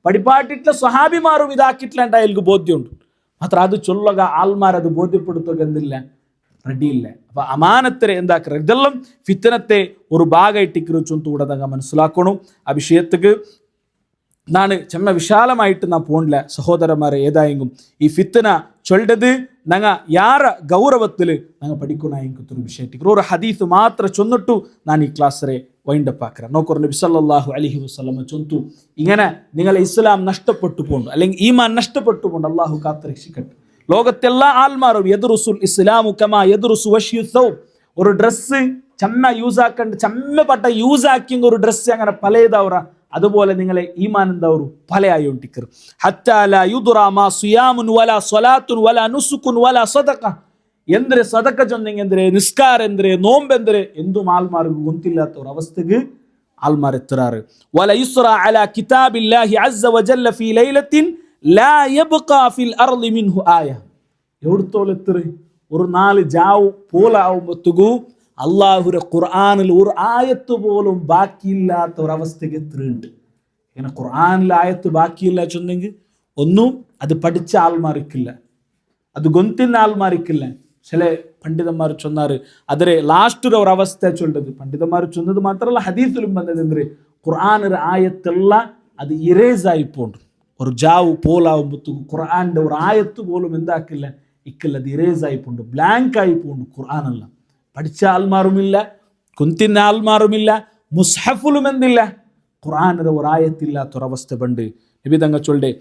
പഠിപ്പാട്ടിട്ടില്ല സ്വഹാബിമാരും ഇതാക്കിയിട്ടില്ല അയാൾക്ക് ബോധ്യമുണ്ട് മാത്രം അത് ചൊല്ലുക ആൾമാർ അത് ബോധ്യപ്പെടുത്തുക എന്തില്ല റെഡിയില്ല അപ്പൊ അമാനത്തിനെ എന്താക്കുക ഇതെല്ലാം ഫിത്തനത്തെ ഒരു ഭാഗമായിട്ട് ചൊന്തൂടതങ്ങ മനസ്സിലാക്കണം ആ വിഷയത്തേക്ക് നാണ് ചെമ്മ വിശാലമായിട്ട് നാ പോണില്ല സഹോദരന്മാരെ ഏതായെങ്കിലും ഈ ഫിത്തന ചൊല്ലത് ഞങ്ങ യാര ഗൗരവത്തിൽ ഞങ്ങൾ പഠിക്കണ വിഷയത്തിൽ ഒരു ഹദീസ് മാത്രം ചൊന്നിട്ടു ഞാൻ ഈ ക്ലാസ്സിനെ വൈൻഡപ്പ് ആക്കറ നോക്കറ നബി സല്ലല്ലാഹു അലൈഹി വസല്ലം ചൊന്തു ഇങ്ങനെ നിങ്ങളെ ഇസ്ലാം നഷ്ടപ്പെട്ടു പോണ്ട് അല്ലെങ്കിൽ ഈമാൻ നഷ്ടപ്പെട്ടു പോണ്ട് അള്ളാഹു കാത്തുരക്ഷിക്കട്ടെ ലോകത്തെല്ലാ ആൾമാരും യദ്റുസുൽ ഇസ്ലാമു കമാ യദ്റുസു വശ്യു സൗബ് ഒരു ഡ്രസ്സ് ചമ്മ യൂസ് ആക്കണ്ട് ചമ്മപ്പെട്ട യൂസ് ആക്കിയ ഒരു ഡ്രസ്സ് അങ്ങനെ പലതാവറ അതുപോലെ നിങ്ങളെ ഈമാൻ എന്താവരു പലയായോണ്ടിക്കർ ഹത്താ ലാ യുദ്റാ മാ സിയാമുൻ വലാ സ്വലാത്തുൻ വലാ നുസുകുൻ വലാ സദഖ ಎಂದ್ರೆ ಸದಕ ಜೊಂದಿಗೆ ಎಂದ್ರೆ ನಿಸ್ಕಾರ ಎಂದ್ರೆ ನೋಂಬೆಂದ್ರೆ ಎಂದು ಆಲ್ಮಾರ್ಗು ಗೊತ್ತಿಲ್ಲತ್ತ ಅವ್ರ ಅವಸ್ಥೆಗೆ ಆಲ್ಮಾರ್ ಎತ್ತರಾರು ವಲ ಯುಸ್ರಾ ಅಲಾ ಕಿತಾಬಿಲ್ಲಾಹಿ ಅಜ್ಜ ವಜಲ್ಲ ಫಿ ಲೈಲತಿನ್ ಲಾ ಯಬ್ಕಾ ಫಿಲ್ ಅರ್ದಿ ಮಿನ್ಹು ಆಯ എവിടത്തോളെത്തറ് ഒരു 4 ജാവ് പോലാവുമ്പത്തുകു അള്ളാഹുരെ ഖുർആനിൽ ഒരു ആയത്ത് പോലും ബാക്കിയില്ലാത്ത ഒരവസ്ഥയ്ക്ക് എത്തുന്നുണ്ട് ഇങ്ങനെ ഖുർആനിൽ ആയത്ത് ബാക്കിയില്ല ചൊന്നെങ്കിൽ ഒന്നും അത് പഠിച്ച ആൾമാർക്കില്ല അത് ഗൊന്തിന്ന ആൾമാർക്കില്ല ചില പണ്ഡിതന്മാർ ചൊന്നാറ് അതിരെ ലാസ്റ്റ് ഒരു അവസ്ഥ ചൊല്ലത് പണ്ഡിതന്മാർ ചൊന്നത് മാത്രമല്ല ഹദീസിലും വന്നത് എന്ത് ഖുർആൻ ആയത്തുള്ള അത് ഇറേസ് ആയി പോണ്ട് ഒരു ജാവ് പോലാവുമ്പത്തും ഖുർആന്റെ ഒരു ആയത്ത് പോലും എന്താക്കില്ല ഇക്കല്ല അത് ഇറേസ് ആയി പോണ്ട് ബ്ലാങ്ക് ആയി പോണ്ട് ഖുർആനല്ല പഠിച്ച ആൾമാരുമില്ല കുന്തിന്ന ആൾമാരുമില്ല മുസ്ഹഫിലും എന്തില്ല ഖുർആന്റെ ഒരു ആയത്തില്ലാത്തൊരവസ്ഥ പണ്ട് നബി ചൊല്ലേ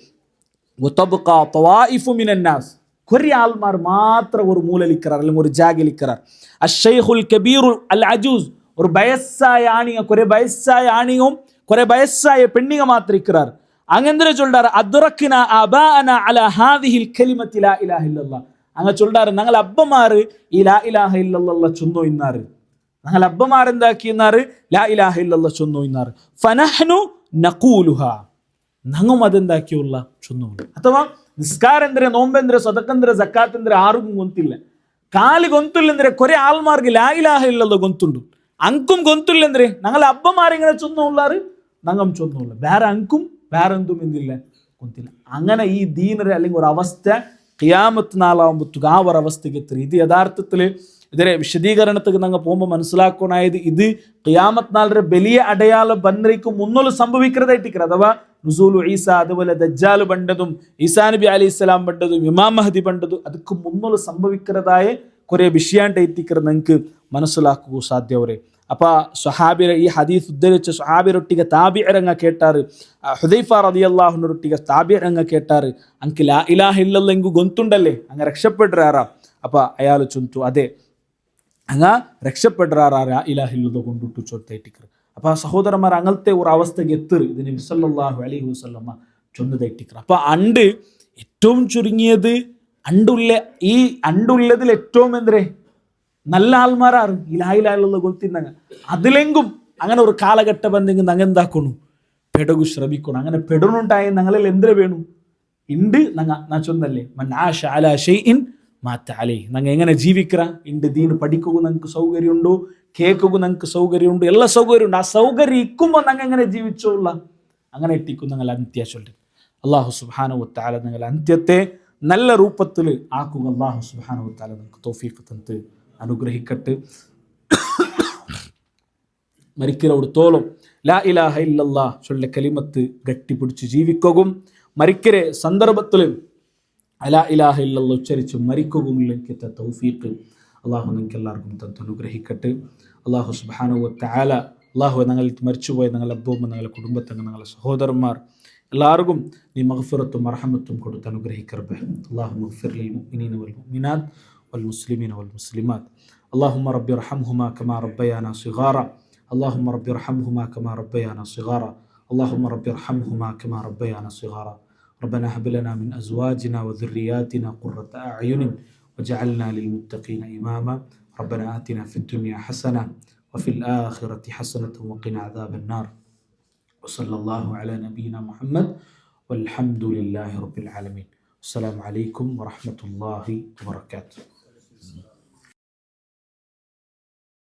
കുറേ ആൾമാർ മാത്രം ഒരു മൂലലിക്കറാർ അല്ലെങ്കിൽ ഒരു ജാഗലിക്കറാർ അശ്ശൈഖുൽ കബീറുൽ അൽ അജൂസ് ഒരു വയസ്സായ ആണിങ്ങ കുറെ വയസ്സായ ആണിയും കുറെ വയസ്സായ പെണ്ണിങ്ങ മാത്രം ഇക്കറാർ അങ്ങനെ ചൊല്ലാറ് അദ്റക്ന അബാഅന അലാ ഹാദിഹിൽ കലിമത്തി ലാ ഇലാഹ ഇല്ലല്ലാഹ്. അങ്ങ് ചൊല്ലാറ് ഞങ്ങൾ അബ്ബമാര് ഈ ലാ ഇലാഹ ഇല്ലല്ലാഹ് ചൊന്നു ഇന്നാറ്. ഞങ്ങൾ അബ്ബമാർ എന്താക്കിയെന്നാറ് ലാ ഇലാഹ ഇല്ലല്ലാഹ് ചൊന്നു ഇന്നാറ്. ഫനഹ്നു നഖൂലുഹ, ഞങ്ങും അതെന്താക്കിയുള്ള ചൊന്നു. ಅಥವಾ ನಿಸ್ಕಾರಂದ್ರೆ ನೋಂಬೆಂದ್ರೆ ಸದಕಂದ್ರೆ ಜಕಾತಂದ್ರೆ ಆರಿಗೂ ಗೊಂತಿಲ್ಲ. ಕಾಲಿ ಗೊಂತಿಲ್ಲಂದ್ರೆ ಕೊರೆ ಆಲ್ಮಾರ್ಗೆ ಲಾ ಇಲಾಹ ಇಲ್ಲಲ್ಲ ಗೊಂತುಂಡು. ಅಂಕುಂ ಗೊಂತಿಲ್ಲಂದ್ರೆ ഞങ്ങൾ അബ്ബമാരിങ്ങനെ ചൊന്നുള്ളാറ് ഞങ്ങം ചൊന്നുള്ള. വേറെ അങ്കും വേറെ എന്തും എന്തില്ല ಗೊಂತಿല്ല. അങ്ങനെ ഈ ദീനരെ അല്ലെങ്കിൽ ഒരു അവസ്ഥ ഖിയാമത്ത് നാളാകുമ്പോഴത്തേക്ക് ആ ഒരു അവസ്ഥയ്ക്ക് എത്തും. ഇത് യഥാർത്ഥത്തിൽ ഇതിലെ വിശദീകരണത്തിൽ ഞങ്ങൾ പോകുമ്പോൾ മനസ്സിലാക്കണായത് ഇത് ഖിയാമത്ത് നാളെ വലിയ അടയാളം ബന്നരയ്ക്ക് മുന്നോട്ട് സംഭവിക്കുന്നതായിട്ടിരിക്കുന്നത്. അഥവാ നുസൂലു ഈസ, അതുപോലെ ദജ്ജാൽ ബണ്ടതും ഈസാ നബി അലൈഹി സ്വലാം ബണ്ടതും ഇമാം മഹദി ബണ്ടതും ಅದಕ್ಕೆ മുന്നോട്ട് സംഭവിക്കുന്നതായ കുറേ വിഷയാണ്ടായിട്ടിരിക്കുന്നത് നിങ്ങൾക്ക് മനസ്സിലാക്കുക സാധ്യവരെ. അപ്പോൾ സ്വഹാബിര ഈ ഹദീസ് ഉദ്ധരിച്ച സ്വഹാബിരൊಟ್ಟಿಗೆ ತಾಬಿಅರಂಗ ಕೇಟಾರು, ಹುದೈಫಾ റളിയല്ലാഹു അൻഹുരൊಟ್ಟಿಗೆ ತಾಬಿಅರಂಗ ಕೇಟಾರು, ಅಂಕ ಲಾ ಇಲಾಹ ಇಲ್ಲಲ್ಲ ಎಂಗು ಗೊಂತುಂಡಲ್ಲೇ ಹಂಗ ರಕ್ಷಪೆಡ್ರಾರ. അപ്പോൾ അയാൾ ചൊന്തു അതെ ಹಂಗ രക്ഷപ്പെടുറാറ ലാ ഇലാഹ ഇല്ലല്ലാഹ് കൊണ്ടിട്ടു ചൊല്ലിട്ടിക്കറ്. അപ്പോൾ സഹോദരന്മാർ അങ്ങനത്തെ ഒരു അവസ്ഥയ്ക്ക് എത്തറ് ഇത് നബി സല്ലല്ലാഹു അലൈഹി വസല്ലമ ചൊന്നതായിട്ടിക്കറ്. അപ്പോൾ അണ്ട് ഏറ്റവും ചുരുങ്ങിയത് ഈ അണ്ടുള്ളതിൽ ഏറ്റവും എന്തേ നല്ല ആൾമാരാറ് ഈ ലാ ഇലാഹ ഇല്ലല്ലാഹ് ಗೊತ್ತಿದ್ದಂಗ അതിലെങ്കും അങ്ങനെ ഒരു കാലഘട്ടം വന്നെങ്കിൽ ഞങ്ങൾ എന്താക്കണു പെടകു ശ്രമിക്കണം. അങ്ങനെ പെടണുണ്ടായ ഞങ്ങളിൽ എന്തിനു വേണം ഇണ്ട് ഞാൻ ചൊന്നല്ലേ മൻ ആശ അലാ ഷൈഇൻ മാത അലൈഹി. ഞങ്ങൾ എങ്ങനെ ജീവിക്കറ ഇണ്ട് ദീൻ പഠിക്കുക ഞങ്ങൾക്ക് സൗകര്യമുണ്ടോ, കേൾക്കുക ഞങ്ങൾക്ക് സൗകര്യമുണ്ട്, എല്ലാ സൗകര്യമുണ്ട്. ആ സൗകര്യം ഇക്കുമ്പോൾ ഞങ്ങൾ എങ്ങനെ ജീവിച്ചോളാം അങ്ങനെ ഇട്ടിക്കും ഞങ്ങൾ അന്ത്യ ചൊല്ലി. അല്ലാഹു സുബ്ഹാനഹു വ തആല ഞങ്ങൾ അന്ത്യത്തെ നല്ല രൂപത്തിൽ ആക്കുക. അല്ലാഹു സുബ്ഹാനഹു വ തആല ഞങ്ങൾക്ക് തൗഫീഖ് തന്ന് അനുഗ്രഹിക്കട്ടെ. മരിക്കലോടത്തോളം ലാ ഇലാഹ ഇല്ലല്ലാഹ് ചൊല്ല കലിമത്ത് ഗട്ടിപ്പിടിച്ച് ജീവിക്കുകയും മരിക്കരെ സന്ദർഭത്തിൽ ലാ ഇലാഹ ഇല്ലല്ലാഹ് ഉച്ചരിച്ച് മരിക്കുകയുമില്ലെങ്കിൽ തൗഫീഖ് അള്ളാഹു നിങ്ങൾക്ക് എല്ലാവർക്കും തന്ന് അനുഗ്രഹിക്കട്ടെ. അള്ളാഹു സുബ്ഹാനഹു വ തആല അള്ളാഹു ഞങ്ങൾ മരിച്ചുപോയ ഞങ്ങളുടെ അബ്ബൂമ്മ, ഞങ്ങളുടെ കുടുംബത്തങ്ങൾ, ഞങ്ങളുടെ സഹോദരന്മാർ എല്ലാവർക്കും നീ മഗ്ഫിറത്തും മർഹമത്തും കൊടുത്ത് അനുഗ്രഹിക്കറബേ. അല്ലാഹു മഗ്ഫിർ ലിൽ മുഅ്മിനീന വൽ മുഅ്മിനാത്ത് വൽ മുസ്ലിമീന വൽ മുസ്ലിമാത്ത്. اللهم رب ارحمهما كما ربيانا صغارا. اللهم رب ارحمهما كما ربيانا صغارا. اللهم رب ارحمهما كما ربيانا صغارا. ربنا هب لنا من ازواجنا وذرياتنا قرة اعين وجعلنا للمتقين اماما. ربنا آتنا في الدنيا حسنة وفي الآخرة حسنة وقنا عذاب النار. وصلى الله على نبينا محمد والحمد لله رب العالمين. السلام عليكم ورحمة الله وبركاته.